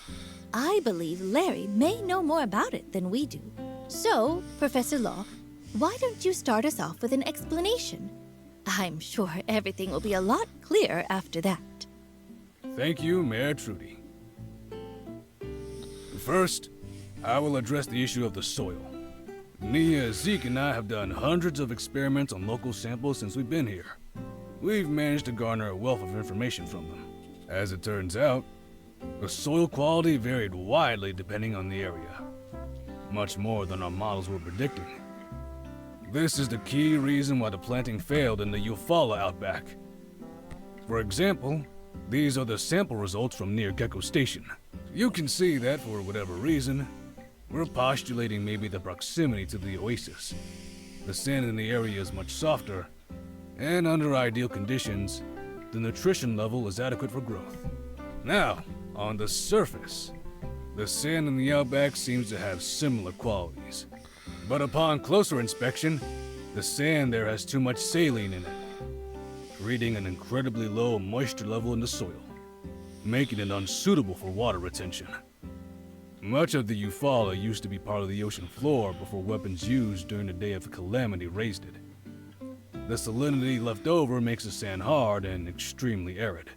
I believe Larry may know more about it than we do. So, Professor Law, why don't you start us off with an explanation? I'm sure everything will be a lot clearer after that. Thank you, Mayor Trudy. First, I will address the issue of the soil. Nia, Zeke, and I have done hundreds of experiments on local samples since we've been here. We've managed to garner a wealth of information from them. As it turns out, the soil quality varied widely depending on the area, much more than our models were predicting. This is the key reason why the planting failed in the Eufaula outback. For example, these are the sample results from near Gecko Station. You can see that for whatever reason, we're postulating maybe the proximity to the oasis. The sand in the area is much softer, and under ideal conditions, the nutrition level is adequate for growth. Now, on the surface, the sand in the outback seems to have similar qualities. But upon closer inspection, the sand there has too much saline in it, creating an incredibly low moisture level in the soil, making it unsuitable for water retention. Much of the Eufaula used to be part of the ocean floor before weapons used during the Day of Calamity raised it. The salinity left over makes the sand hard and extremely arid.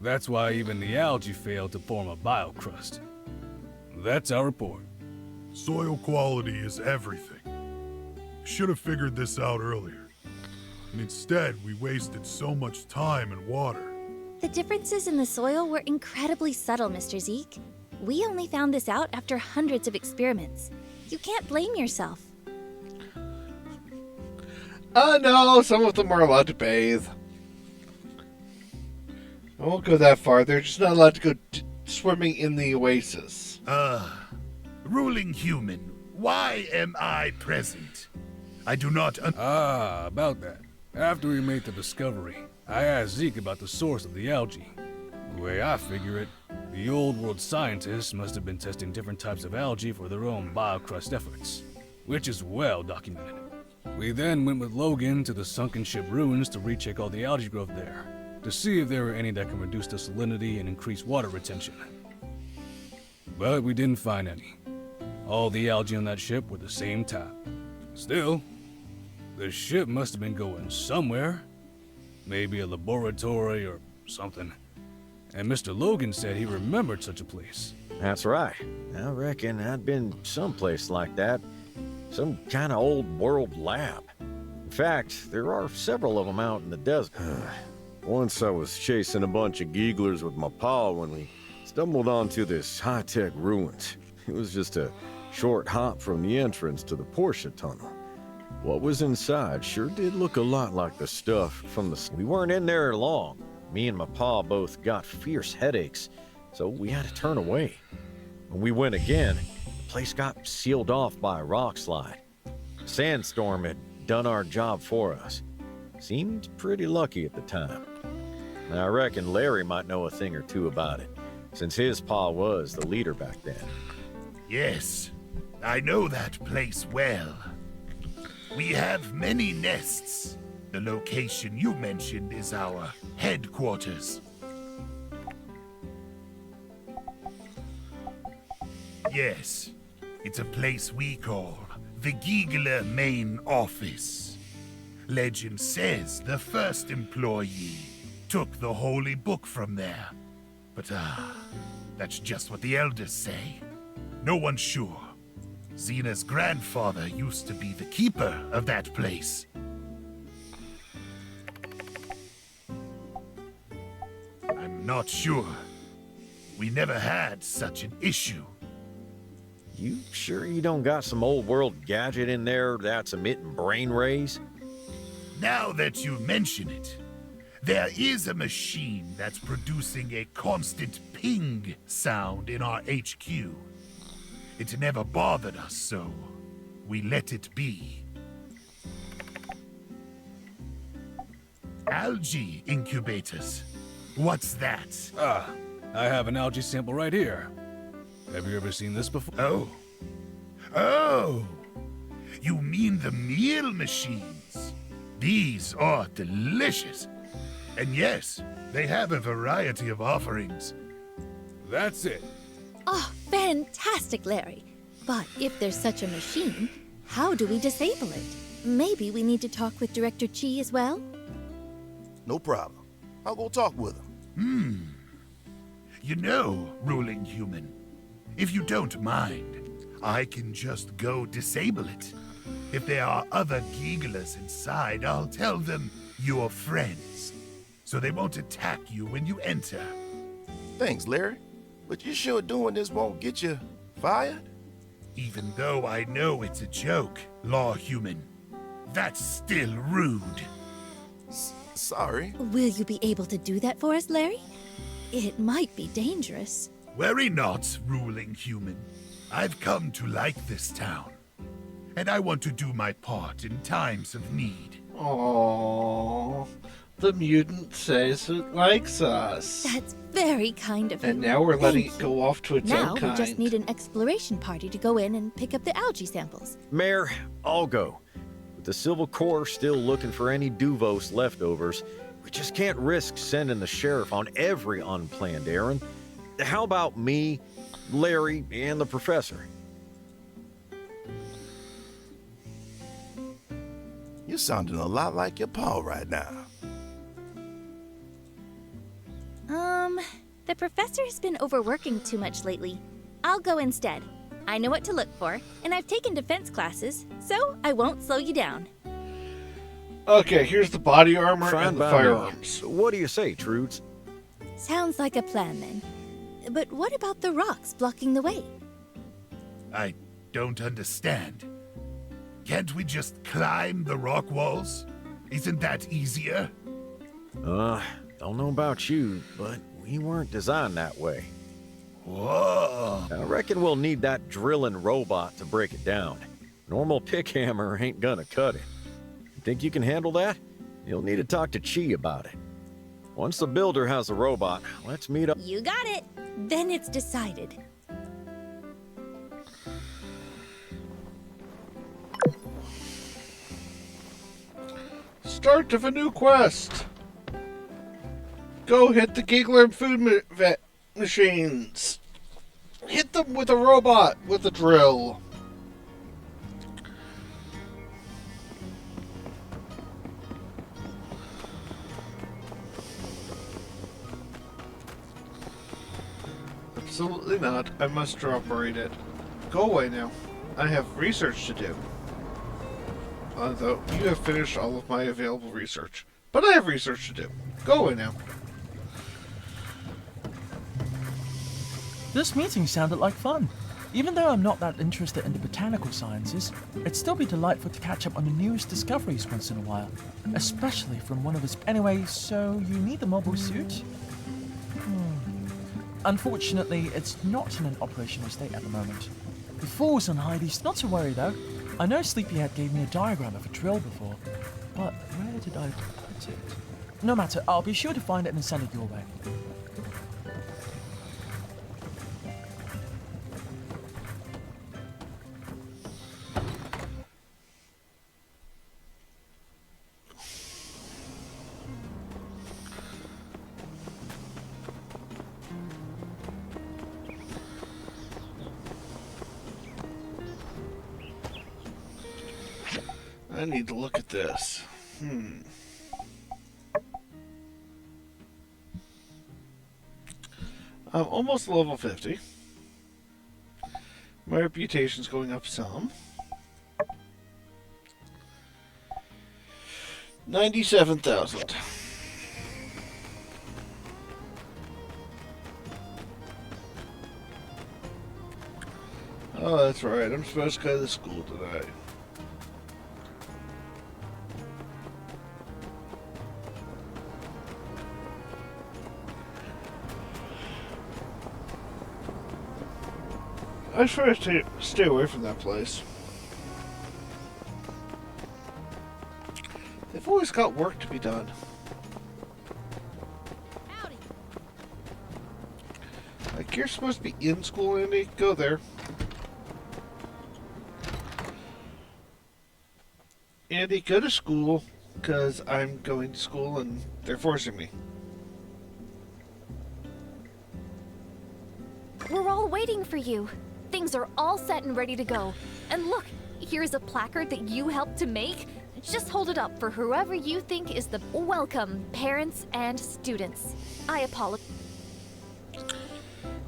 That's why even the algae failed to form a biocrust. That's our report. Soil quality is everything. Should have figured this out earlier. And instead, we wasted so much time and water. The differences in the soil were incredibly subtle, Mr. Zeke. We only found this out after hundreds of experiments. You can't blame yourself. No, some of them are allowed to bathe. I won't go that far. They're just not allowed to go swimming in the oasis. Ruling human, why am I present? I do not about that. After we made the discovery, I asked Zeke about the source of the algae. The way I figure it, the old world scientists must have been testing different types of algae for their own biocrust efforts, which is well documented. We then went with Logan to the sunken ship ruins to recheck all the algae growth there, to see if there were any that can reduce the salinity and increase water retention. But we didn't find any. All the algae on that ship were the same type. Still, the ship must have been going somewhere. Maybe a laboratory or something. And Mr. Logan said he remembered such a place. That's right. I reckon I'd been someplace like that. Some kind of old world lab. In fact, there are several of them out in the desert. Once I was chasing a bunch of geeglers with my paw when we stumbled onto this high-tech ruins. It was just a short hop from the entrance to the Porsche tunnel. What was inside sure did look a lot like the stuff from the... We weren't in there long. Me and my pa both got fierce headaches, so we had to turn away. When we went again, the place got sealed off by a rock slide. Sandstorm had done our job for us. Seemed pretty lucky at the time. I reckon Larry might know a thing or two about it, since his pa was the leader back then. Yes, I know that place well. We have many nests. The location you mentioned is our headquarters. Yes, it's a place we call the Giegler Main Office. Legend says the first employee took the holy book from there. But that's just what the elders say. No one's sure. Xena's grandfather used to be the keeper of that place. I'm not sure. We never had such an issue. You sure you don't got some old world gadget in there that's emitting brain rays? Now that you mention it, there is a machine that's producing a constant ping sound in our HQ. It never bothered us, so we let it be. Algae incubators. What's that? I have an algae sample right here. Have you ever seen this before? Oh, you mean the meal machines? These are delicious. And yes, they have a variety of offerings. That's it. Oh, fantastic, Larry. But if there's such a machine, how do we disable it? Maybe we need to talk with Director Chi as well? No problem. I'll go talk with him. You know, ruling human, if you don't mind, I can just go disable it. If there are other Gieglers inside, I'll tell them you're friends, so they won't attack you when you enter. Thanks, Larry. But you sure doing this won't get you fired? Even though I know it's a joke, law human, that's still rude. Sorry. Will you be able to do that for us, Larry? It might be dangerous. Worry not, ruling human. I've come to like this town, and I want to do my part in times of need. Aww, the mutant says it likes us. That's very kind of you. And now we're letting it go off to its now own kind. we just need an exploration party to go in and pick up the algae samples. Mayor, I'll go. With the Civil Corps still looking for any Duvos leftovers, we just can't risk sending the sheriff on every unplanned errand. How about me, Larry, and the professor? You're sounding a lot like your pa right now. professor has been overworking too much lately. I'll go instead. I know what to look for, and I've taken defense classes, so I won't slow you down. Okay, here's the body armor Fine and the by me. firearms. What do you say, Trudes? Sounds like a plan, then. But what about the rocks blocking the way? I don't understand. Can't we just climb the rock walls? Isn't that easier? Don't know about you, but we weren't designed that way. Whoa. I reckon we'll need that drilling robot to break it down. Normal pick hammer ain't gonna cut it. Think you can handle that? You'll need to talk to Chi about it. Once the builder has the robot, let's meet up. You got it. Then it's decided. Start of a new quest. Go hit the Giggler and food machines. Hit them with a robot with a drill. Absolutely not. I must operate it. Go away now. I have research to do. Although you have finished all of my available research. But I have research to do. Go away now. This meeting sounded like fun. Even though I'm not that interested in the botanical sciences, it'd still be delightful to catch up on the newest discoveries once in a while. Especially from one of his... Anyway, so you need the mobile suit? Unfortunately, it's not in an operational state at the moment. The falls on Heidi's, not to worry though. I know Sleepyhead gave me a diagram of a drill before, but where did I put it? No matter, I'll be sure to find it and send it your way. I need to look at this. I'm almost level 50. My reputation's going up some. 97,000. Oh, that's right. I'm supposed to go to school today. I try to stay away from that place. They've always got work to be done. Howdy. Like, you're supposed to be in school, Andy. Go there. Andy, go to school, because I'm going to school and they're forcing me. We're all waiting for you. Things are all set and ready to go. And look, here's a placard that you helped to make. Just hold it up for whoever you think is the welcome, parents and students. I apologize.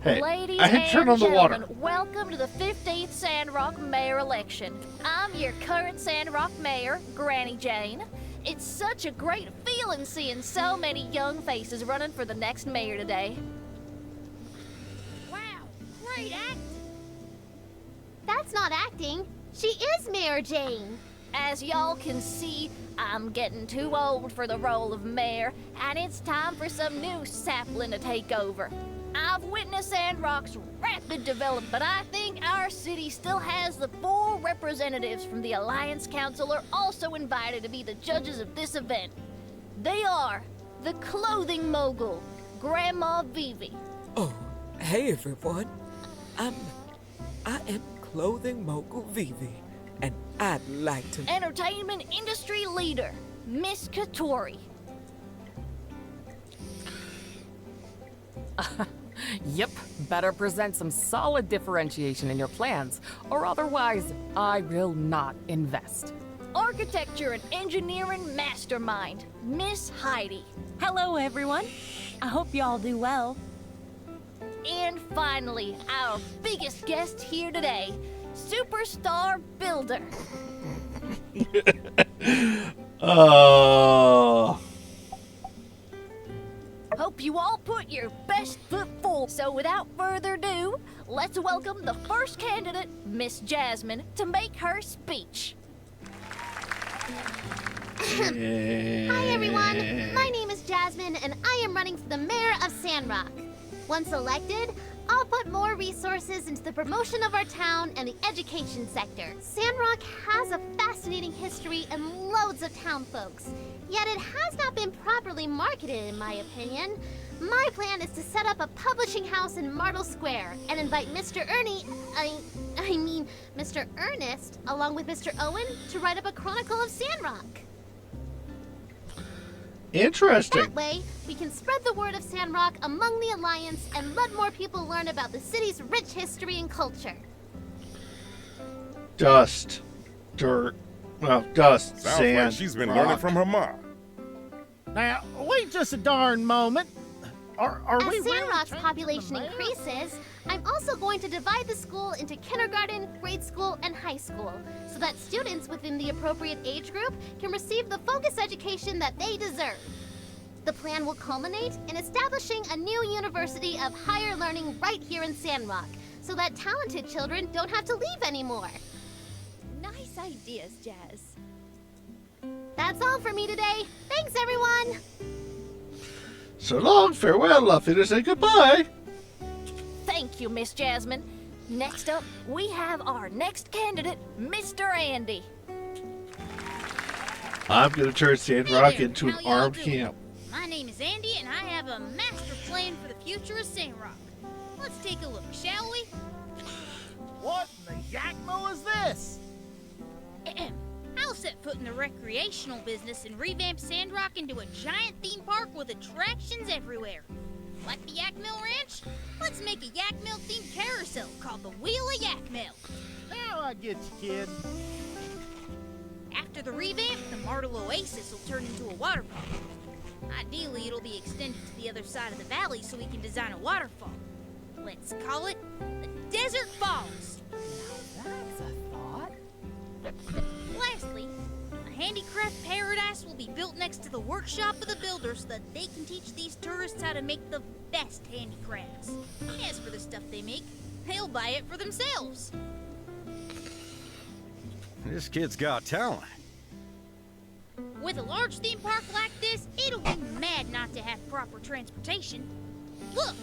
Hey, Ladies I had and turned on the water. gentlemen, welcome to the 15th Sandrock Mayor election. I'm your current Sandrock Mayor, Granny Jane. It's such a great feeling seeing so many young faces running for the next mayor today. Wow, great act. That's not acting. She is Mayor Jane. As y'all can see, I'm getting too old for the role of mayor, and it's time for some new sapling to take over. I've witnessed Sandrock's rapid development, but I think our city still has the 4 representatives from the Alliance Council are also invited to be the judges of this event. They are the clothing mogul, Grandma Vivi. Oh, hey everyone. I am clothing mogul Vivi, and I'd like to... Entertainment industry leader, Miss Katori. Yep, better present some solid differentiation in your plans, or otherwise, I will not invest. Architecture and engineering mastermind, Miss Heidi. Hello, everyone. I hope y'all do well. And finally, our biggest guest here today, Superstar Builder. Oh. Hope you all put your best foot forward. So without further ado, let's welcome the first candidate, Miss Jasmine, to make her speech. Hi everyone, my name is Jasmine and I am running for the mayor of Sandrock. Once elected, I'll put more resources into the promotion of our town and the education sector. Sandrock has a fascinating history and loads of town folks, yet it has not been properly marketed in my opinion. My plan is to set up a publishing house in Martle Square and invite Mr. Mr. Ernest, along with Mr. Owen, to write up a chronicle of Sandrock. Interesting. That way, we can spread the word of Sandrock among the Alliance and let more people learn about the city's rich history and culture. Dust. Dirt. Well, dust, Sounds sand, like she's been rock. learning from her mom. Now, wait just a darn moment. Are As we really Sandrock's changing population the mayor? increases, I'm also going to divide the school into kindergarten, grade school, and high school, so that students within the appropriate age group can receive the focused education that they deserve. The plan will culminate in establishing a new university of higher learning right here in Sandrock, so that talented children don't have to leave anymore. Nice ideas, Jazz. That's all for me today. Thanks, everyone! So long, farewell, Lafitters, and goodbye. Thank you, Miss Jasmine. Next up, we have our next candidate, Mr. Andy. I'm gonna turn Sandrock there, into an how y'all armed doing? camp. My name is Andy, and I have a master plan for the future of Sandrock. Let's take a look, shall we? What in the yakmo is this? Ahem. I'll set foot in the recreational business and revamp Sandrock into a giant theme park with attractions everywhere. Like the Yak Mill Ranch? Let's make a Yak Mill themed carousel called the Wheel of Yak Mill. Now I get you, kid. After the revamp, the Martle Oasis will turn into a water park. Ideally, it'll be extended to the other side of the valley so we can design a waterfall. Let's call it the Desert Falls. That's a thought. Lastly, a handicraft paradise will be built next to the workshop of the builder so that they can teach these tourists how to make the best handicrafts. As for the stuff they make, they'll buy it for themselves. This kid's got talent. With a large theme park like this, it'll be mad not to have proper transportation. Look,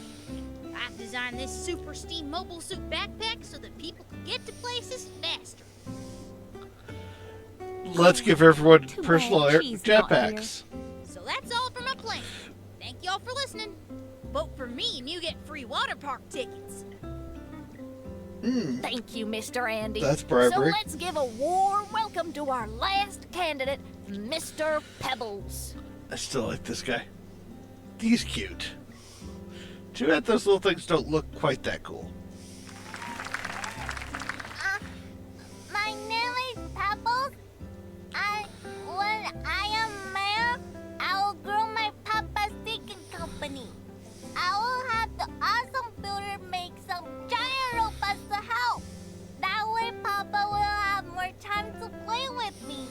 I've designed this super steam mobile suit backpack so that people can get to places faster. Let's give everyone Too personal bad she's not jetpacks. So that's all for my plan. Thank y'all for listening. Vote for me and you get free water park tickets. Thank you, Mr. Andy. That's bribery. So let's give a warm welcome to our last candidate, Mr. Pebbles. I still like this guy. He's cute. Too bad those little things don't look quite that cool. My name is Pebbles. When I am mayor, I will grow my Papa's Chicken Company. I will have the awesome builder make some giant robots to help. That way Papa will have more time to play with me.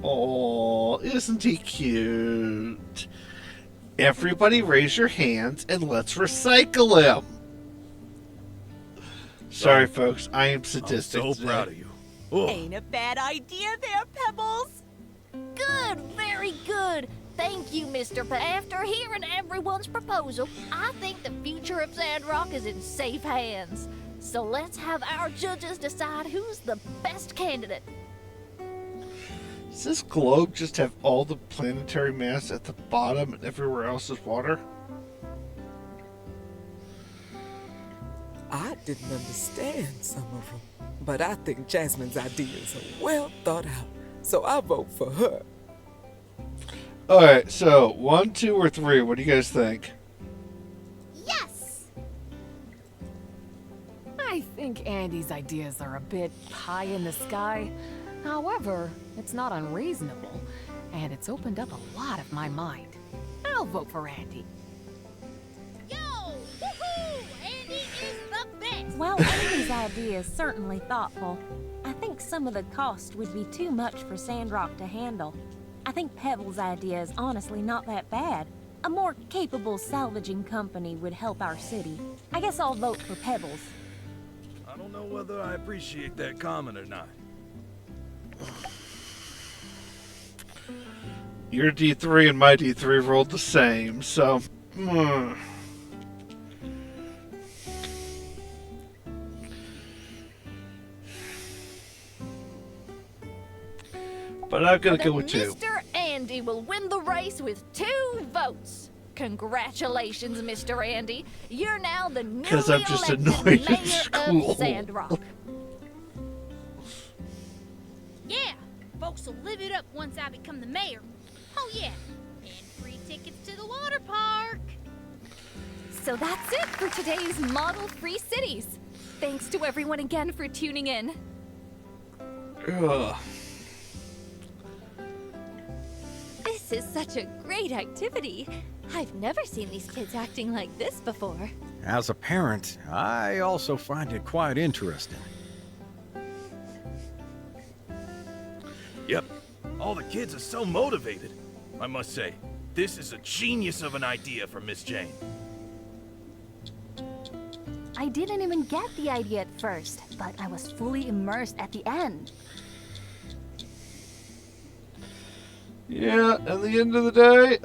Oh, isn't he cute? Everybody raise your hands and let's recycle him. Sorry, folks. I am sadistic. I'm so proud of you. Oh. Ain't a bad idea there, Pebbles. Good, very good. Thank you, Mr. After hearing everyone's proposal, I think the future of Sandrock is in safe hands. So let's have our judges decide who's the best candidate. Does this globe just have all the planetary mass at the bottom and everywhere else is water? I didn't understand some of them, but I think Jasmine's ideas are well thought out, so I vote for her. Alright, so 1, 2, or 3, what do you guys think? Yes! I think Andy's ideas are a bit pie in the sky. However, it's not unreasonable, and it's opened up a lot of my mind. I'll vote for Andy. Yo! Woohoo! While Amy's idea is certainly thoughtful, I think some of the cost would be too much for Sandrock to handle. I think Pebbles' idea is honestly not that bad. A more capable salvaging company would help our city. I guess I'll vote for Pebbles. I don't know whether I appreciate that comment or not. Your D3 and my D3 rolled the same, so... But I'm gonna go with 2. Mr. Andy will win the race with 2 votes. Congratulations, Mr. Andy. You're now the newly 'Cause I'm just elected annoyed at mayor school. of Sandrock. Yeah, folks will live it up once I become the mayor. Oh yeah, and free tickets to the water park. So that's it for today's Model Free Cities. Thanks to everyone again for tuning in. Ugh. This is such a great activity. I've never seen these kids acting like this before. As a parent, I also find it quite interesting. Yep, all the kids are so motivated. I must say, this is a genius of an idea for Miss Jane. I didn't even get the idea at first, but I was fully immersed at the end. Yeah, at the end of the day,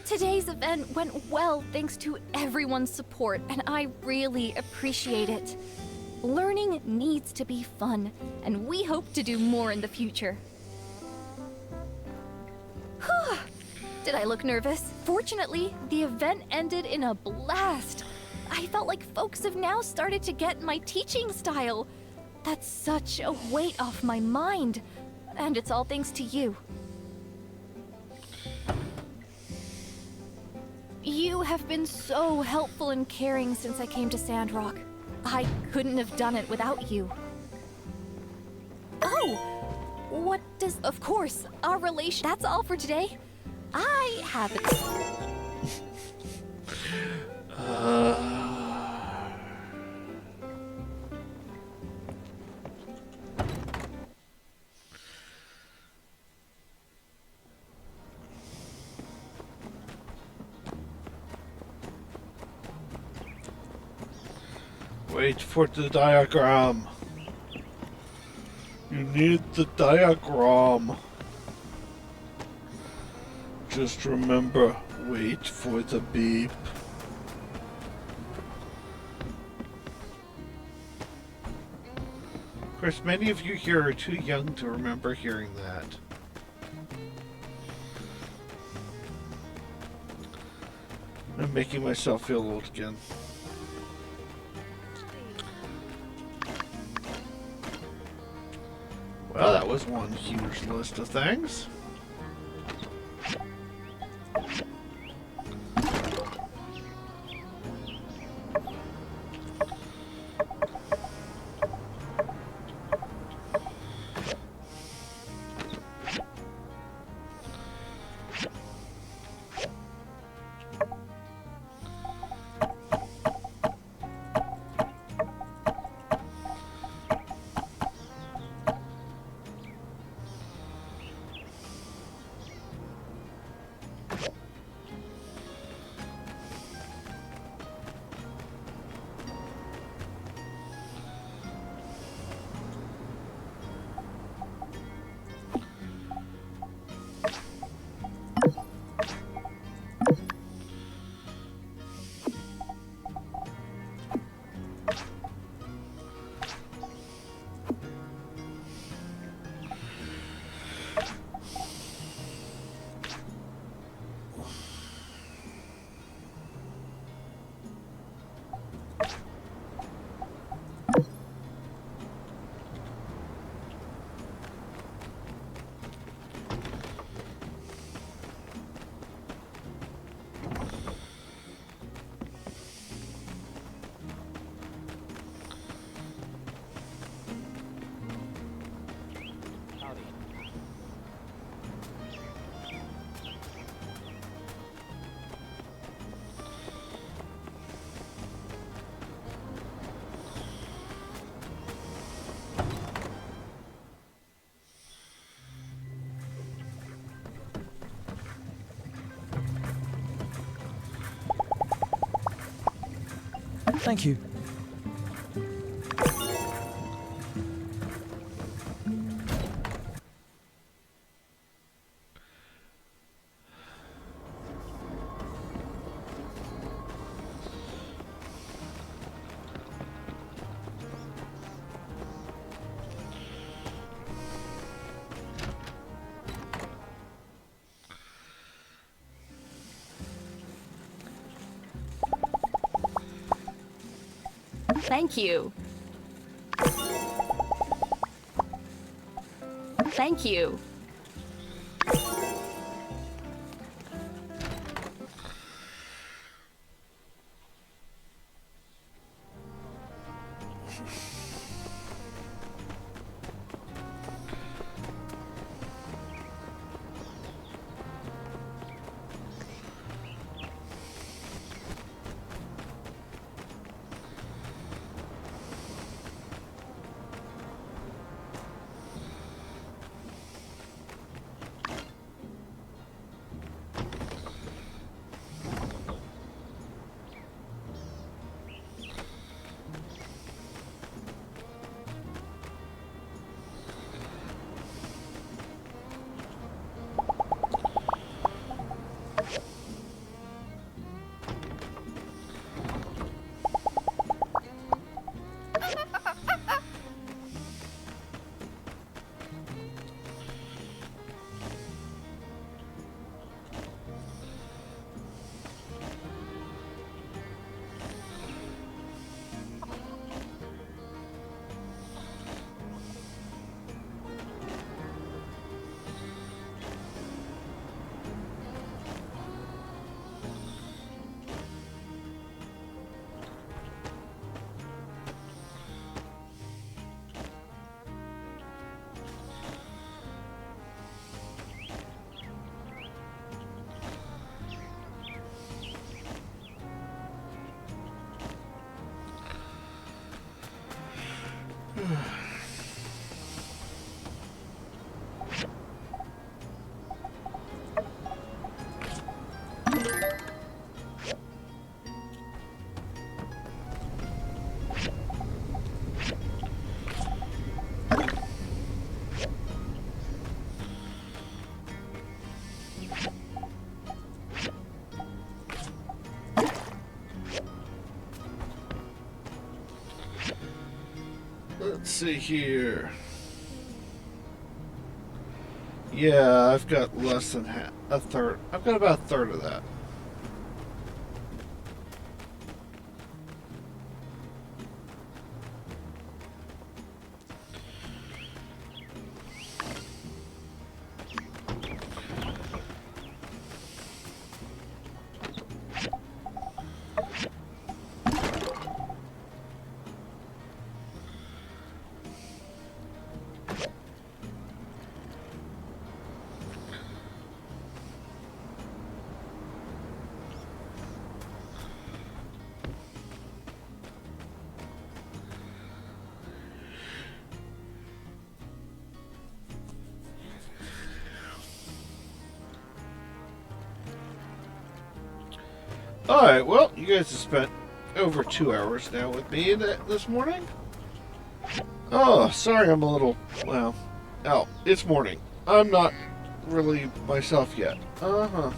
Today's event went well thanks to everyone's support, and I really appreciate it. Learning needs to be fun, and we hope to do more in the future. Whew. Did I look nervous? Fortunately, the event ended in a blast. I felt like folks have now started to get my teaching style. That's such a weight off my mind. And it's all thanks to you. You have been so helpful and caring since I came to Sandrock. I couldn't have done it without you. Oh! What does... Of course, our relation... That's all for today. I have it. Wait for the diagram. You need the diagram. Just remember, wait for the beep. Of course, many of you here are too young to remember hearing that. I'm making myself feel old again. Well, that was one huge list of things. Thank you. Thank you. Thank you. Let's see here. Yeah, I've got less than a third. I've got about a third of that. Alright, well, you guys have spent over 2 hours now with me this morning. Oh, sorry I'm a little, well, it's morning. I'm not really myself yet. Uh-huh.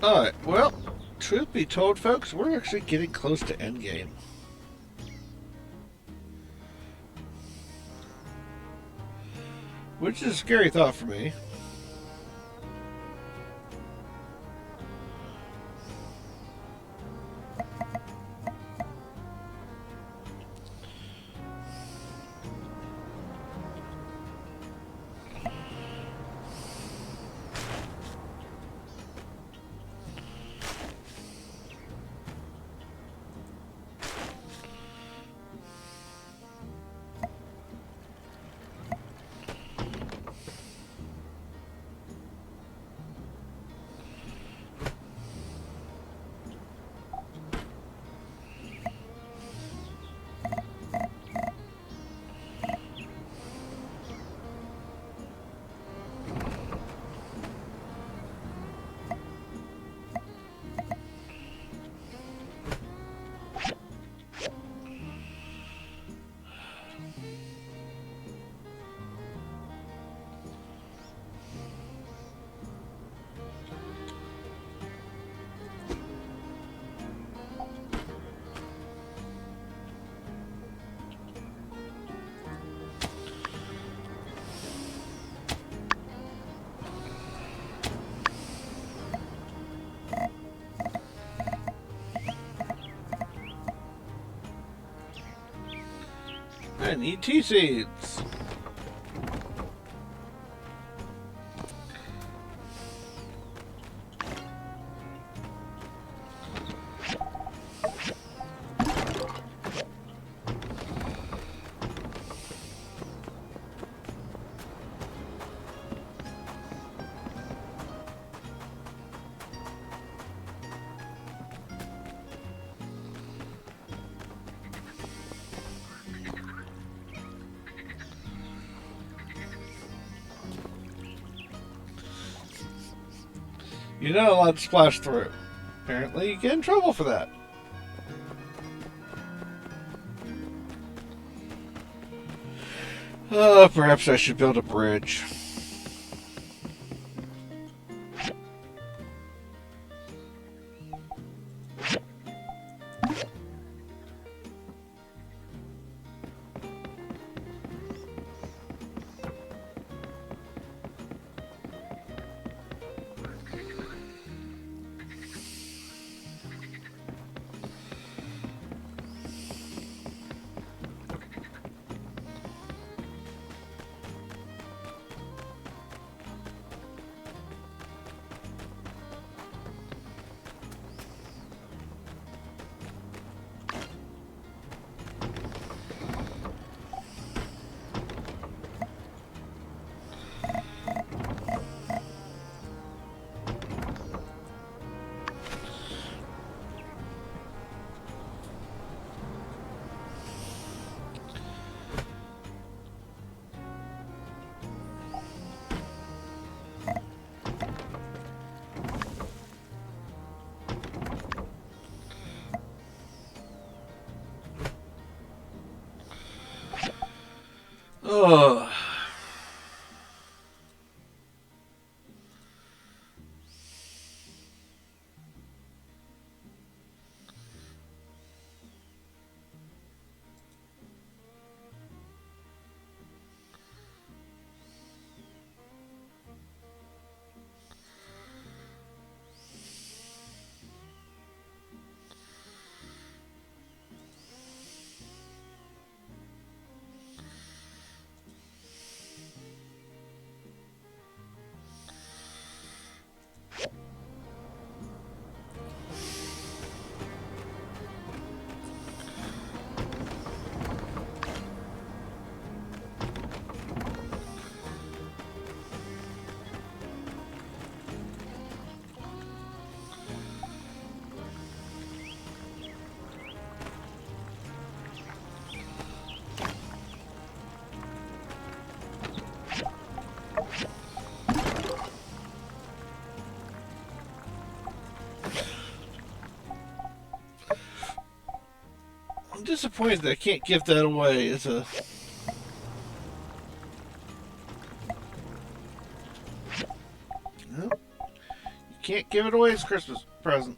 Alright, well, truth be told, folks, we're actually getting close to endgame. Which is a scary thought for me. I need tea seeds. You're not allowed to splash through. Apparently you get in trouble for that. Perhaps I should build a bridge. Ugh. I'm disappointed that I can't give that away as a... No, you Can't give it away as Christmas present.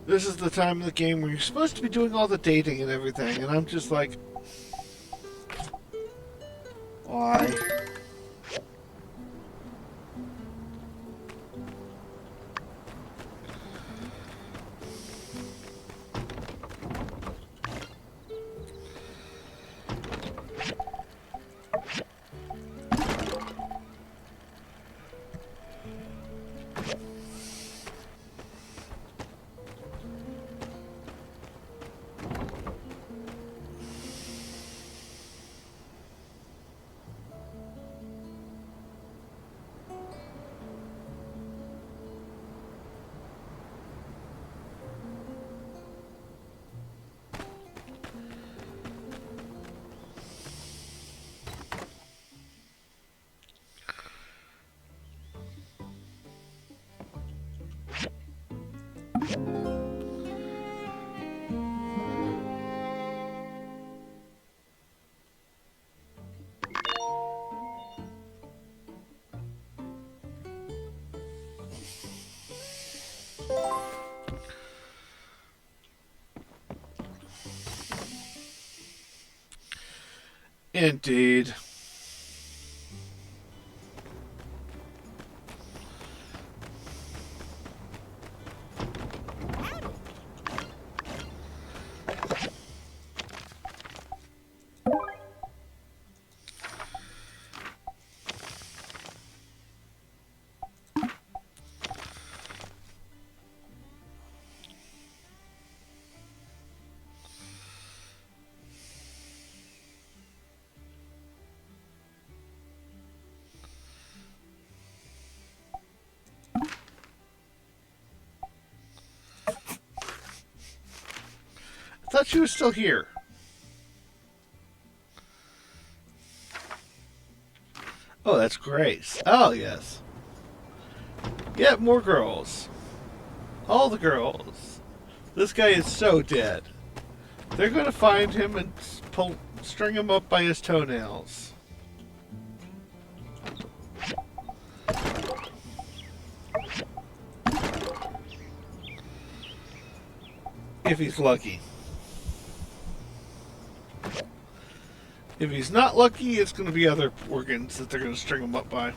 This is the time of the game where you're supposed to be doing all the dating and everything, and I'm just like, why? Indeed. I thought she was still here. Oh, that's Grace. Oh, yes. Yeah, more girls. All the girls. This guy is so dead. They're going to find him and string him up by his toenails. If he's lucky. If he's not lucky, it's going to be other organs that they're going to string him up by.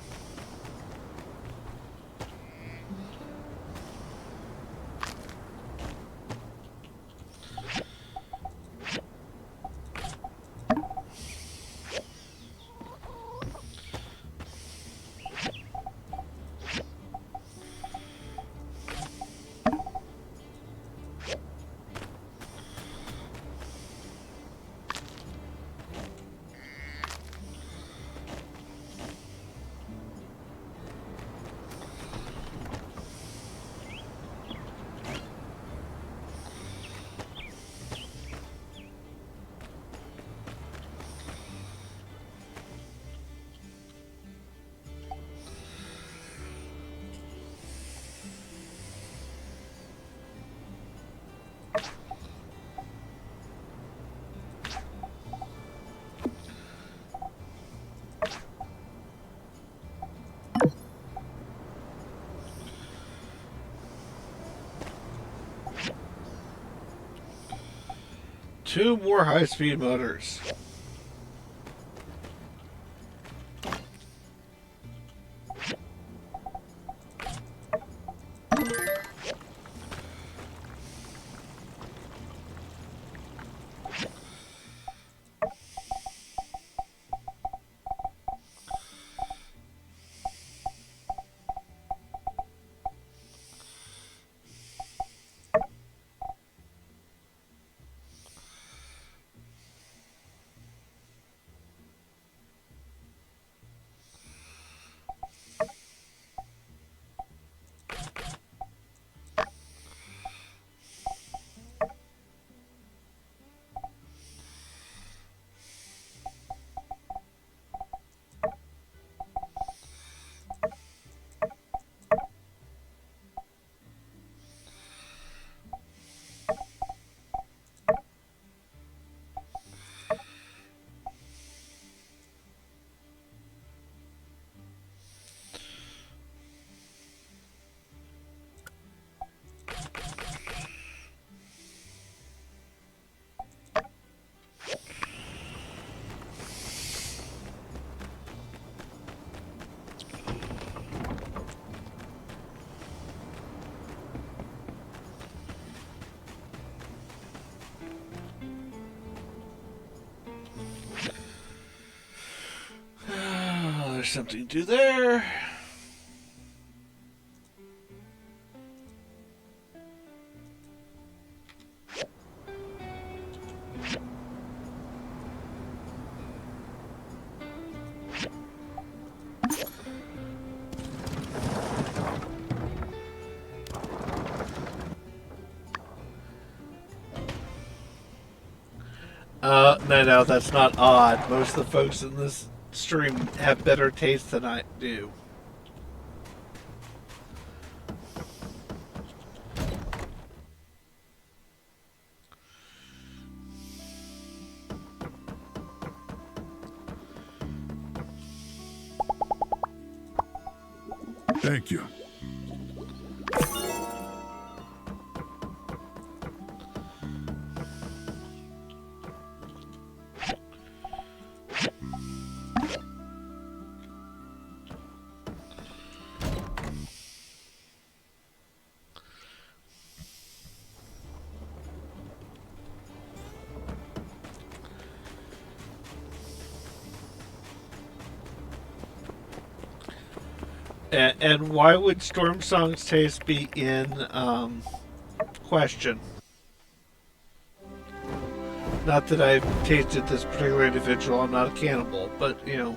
2 more high-speed motors. There's something to do there. No, that's not odd. Most of the folks in this stream have better taste than I do. Thank you. And why would Storm Song's taste be in question? Not that I've tasted this particular individual, I'm not a cannibal, but, you know.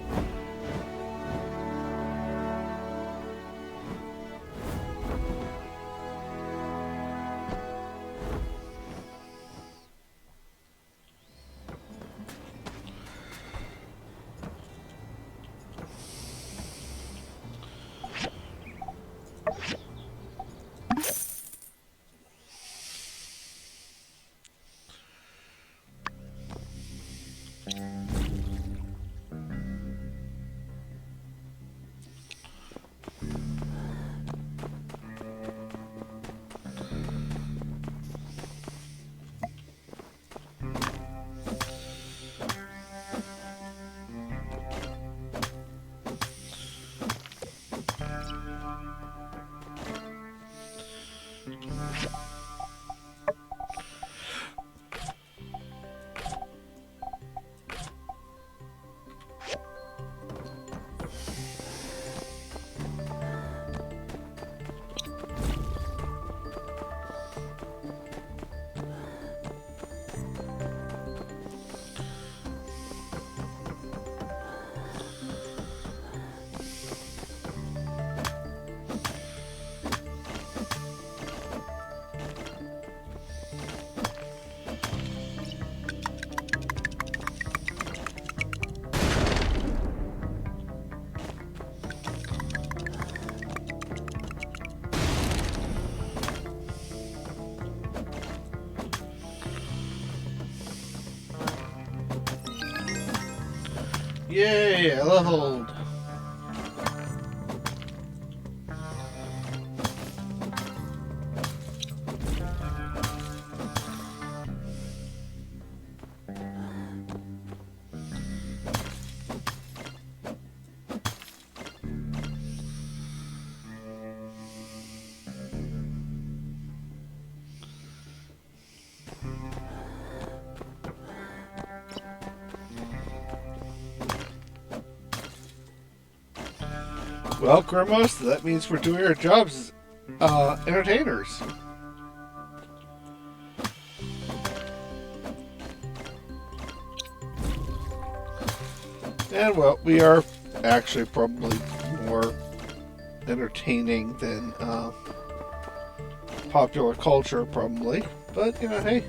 Yay, I leveled. Well, Grimos, that means we're doing our jobs as entertainers. And, well, we are actually probably more entertaining than popular culture, probably. But, you know, hey.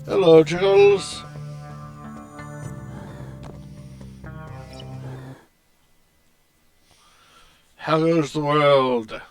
Hello, Jiggles. How goes the world?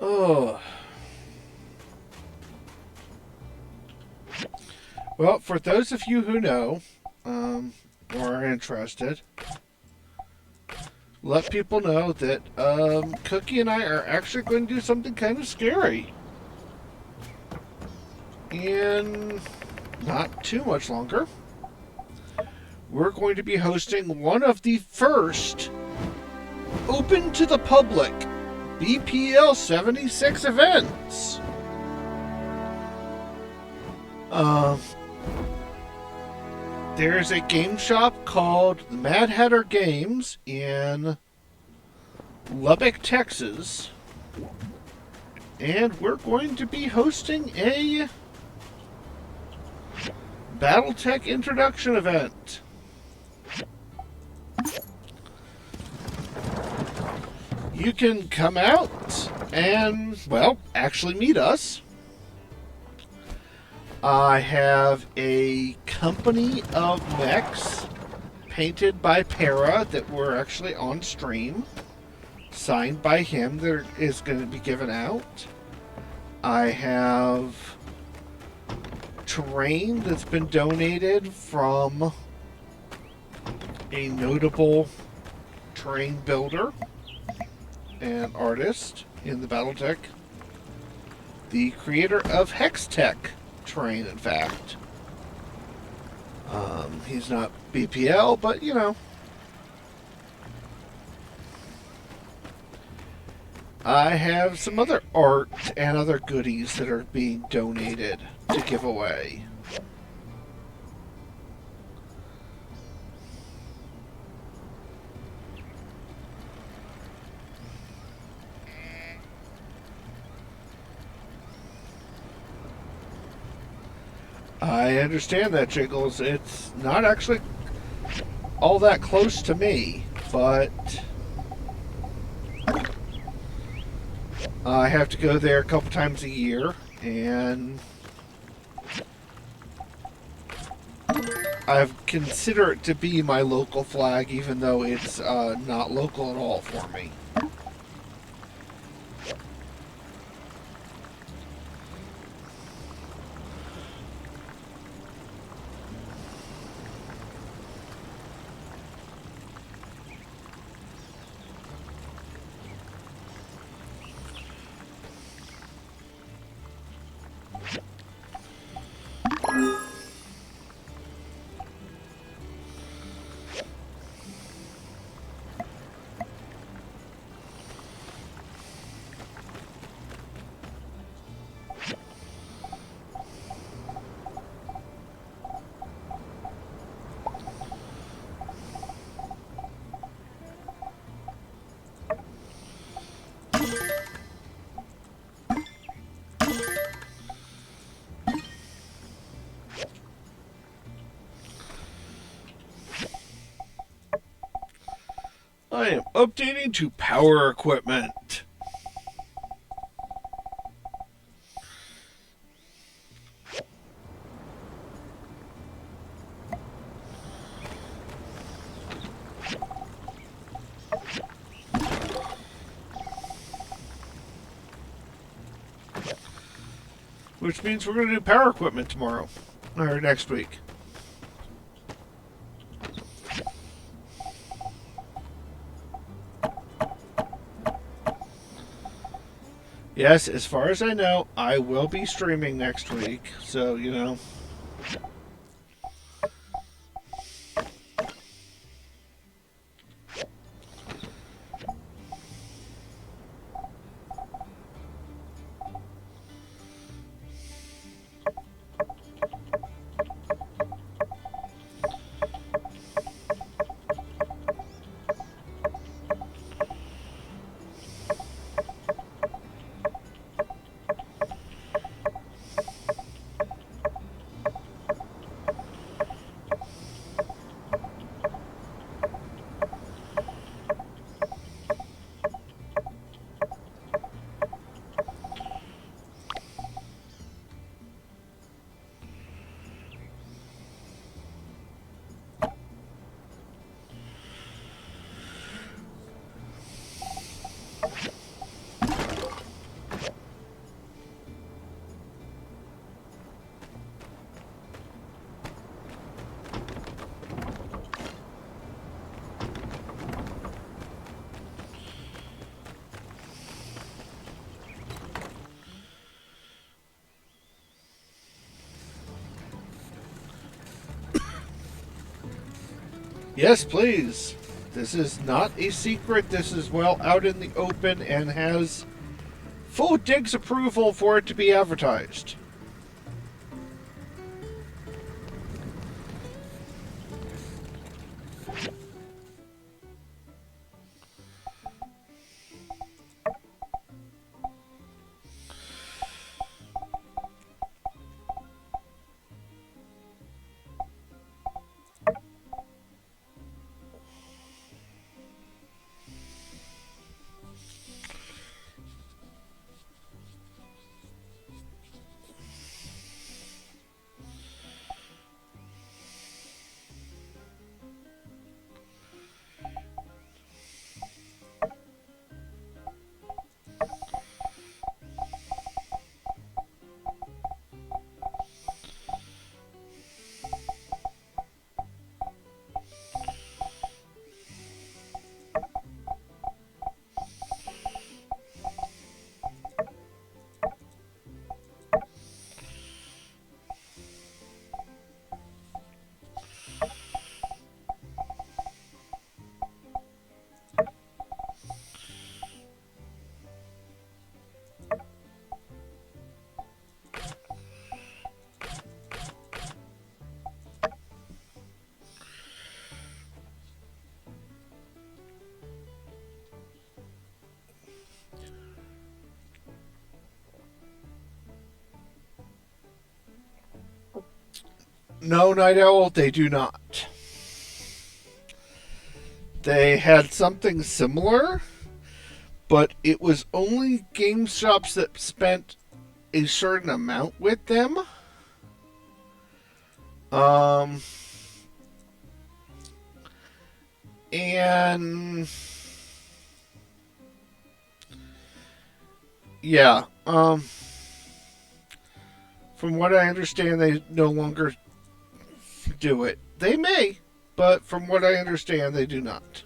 Oh. Well, for those of you who know, or are interested, let people know that Cookie and I are actually going to do something kind of scary. In not too much longer, we're going to be hosting one of the first open to the public BPL 76 events. There's a game shop called the Mad Hatter Games in Lubbock, Texas, and we're going to be hosting a Battletech introduction event. You can come out and, well, actually meet us. I have a company of mechs painted by Para that were actually on stream, signed by him, that is going to be given out. I have terrain that's been donated from a notable terrain builder and artist in the Battletech, the creator of Hextech terrain, in fact. He's not BPL, but you know. I have some other art and other goodies that are being donated to give away. I understand that, Jiggles. It's not actually all that close to me, but I have to go there a couple times a year, and I've considered it to be my local flag, even though it's not local at all for me. I am updating to power equipment. Which means we're going to do power equipment tomorrow. Or next week. Yes, as far as I know, I will be streaming next week. So, you know. Yes, please. This is not a secret. This is well out in the open and has full Dig's approval for it to be advertised. No, Night Owl, they do not. They had something similar, but it was only game shops that spent a certain amount with them. And yeah, from what I understand, they no longer do it. They may, but from what I understand, they do not.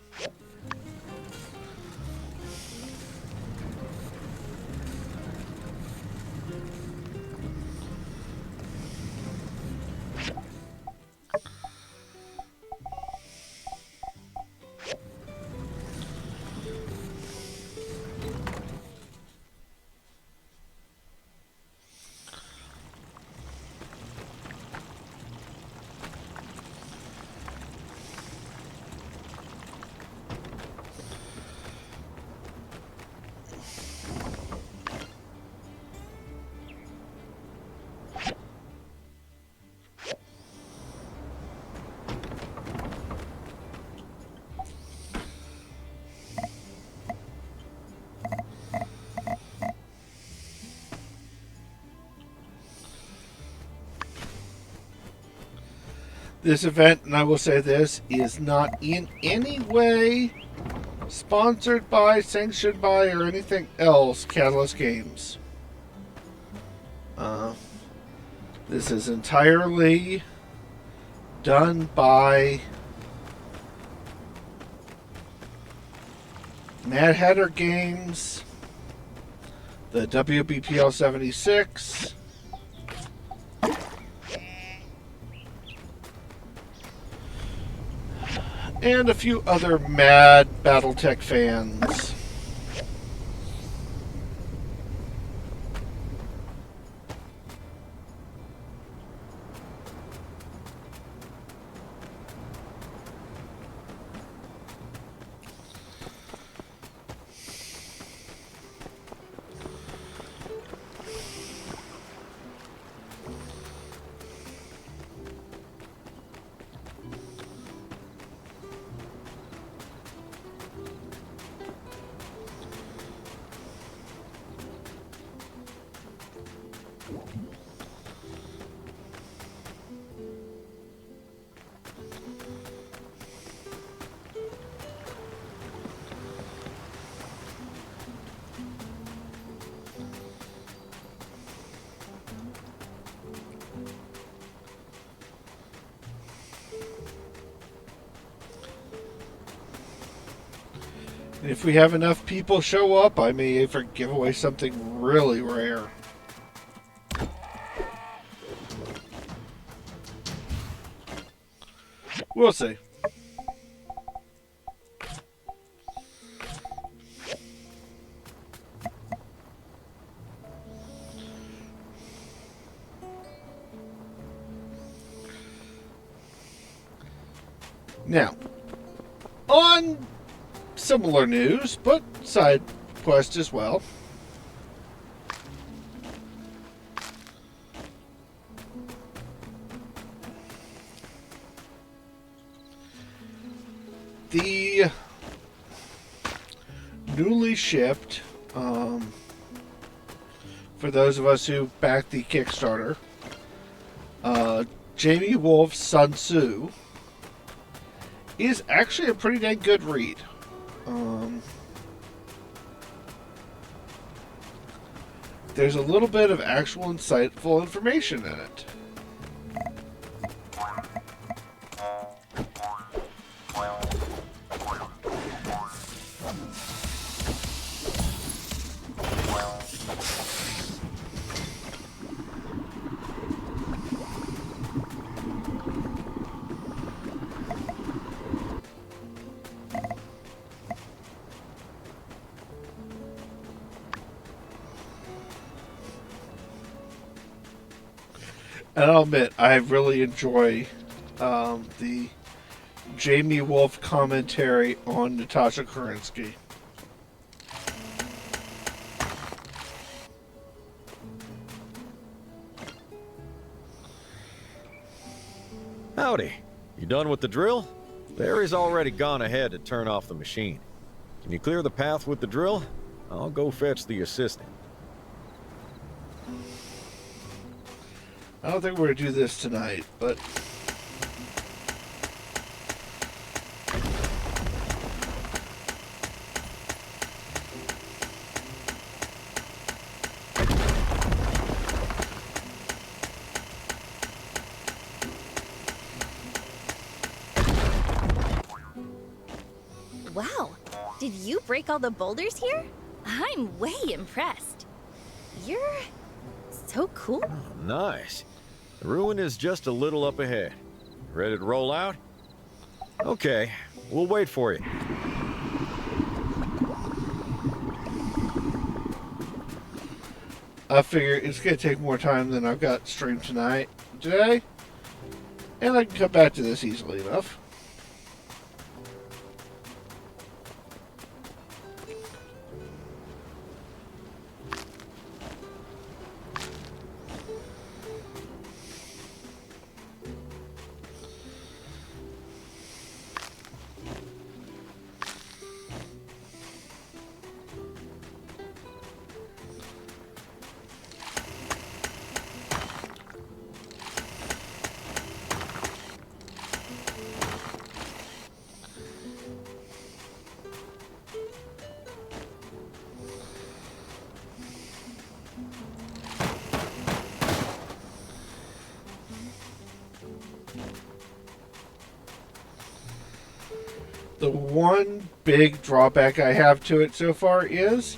This event, and I will say this, is not in any way sponsored by, sanctioned by, or anything else Catalyst Games. This is entirely done by Mad Hatter Games, the WBPL 76, and a few other mad Battletech fans. If we have enough people show up, I may even give away something really rare. We'll see. Now, on similar news, but side quest as well. The newly shipped, for those of us who backed the Kickstarter, Jamie Wolf's Sun Tzu is actually a pretty dang good read. There's a little bit of actual insightful information in it. And I'll admit, I really enjoy the Jamie Wolf commentary on Natasha Kerensky. Howdy. You done with the drill? Larry's already gone ahead to turn off the machine. Can you clear the path with the drill? I'll go fetch the assistant. I don't think we're going to do this tonight, but Wow, did you break all the boulders here? I'm way impressed. You're so cool. Oh, nice. The ruin is just a little up ahead. Ready to roll out? Okay, we'll wait for you. I figure it's going to take more time than I've got streamed today, and I can come back to this easily enough. The one big drawback I have to it so far is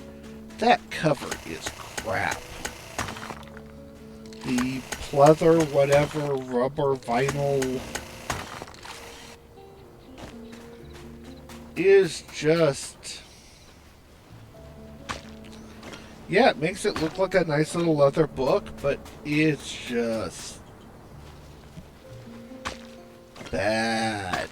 that cover is crap. The pleather, whatever, rubber, vinyl is just... yeah, it makes it look like a nice little leather book, but it's just bad.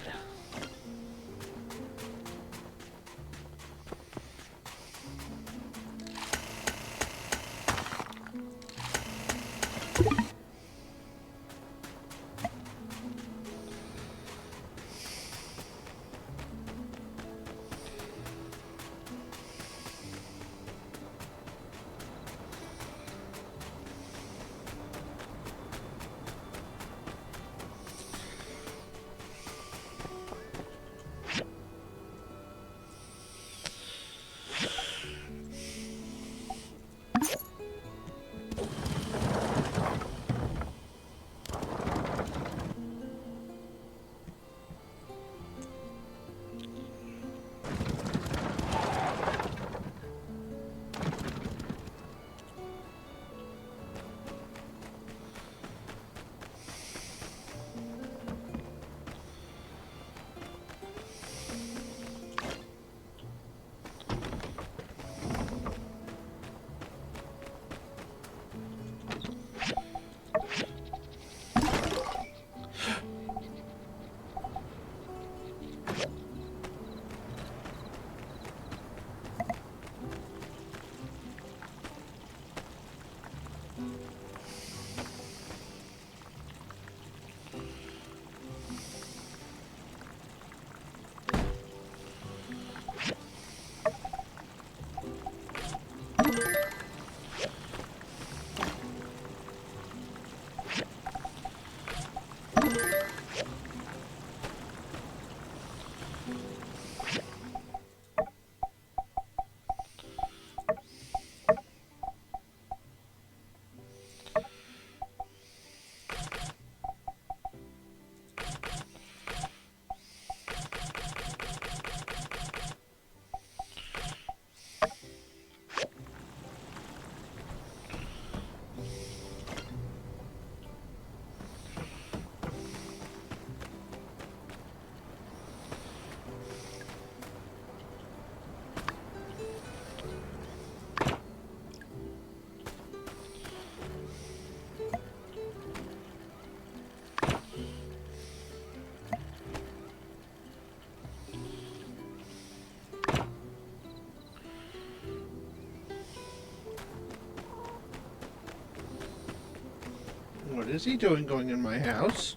What is he doing going in my house?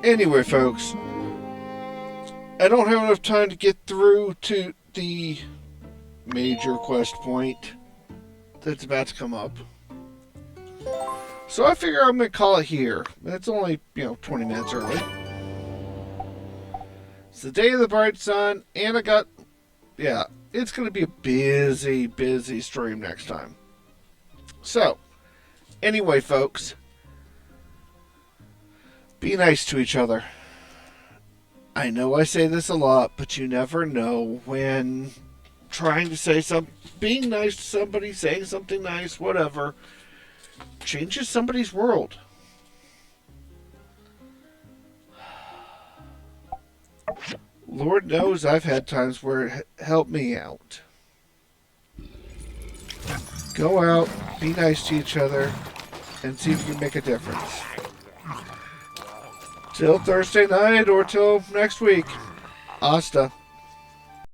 Anyway, folks, I don't have enough time to get through to the major quest point that's about to come up. So I figure I'm going to call it here. It's only, 20 minutes early. It's the day of the bright sun, and it's going to be a busy stream next time. So, anyway, folks, Be nice to each other. I know I say this a lot, but you never know when trying to say being nice to somebody, saying something nice, whatever, changes somebody's world. Lord knows I've had times where it helped me out. Go out, be nice to each other, and see if you can make a difference. Till Thursday night or till next week. Hasta.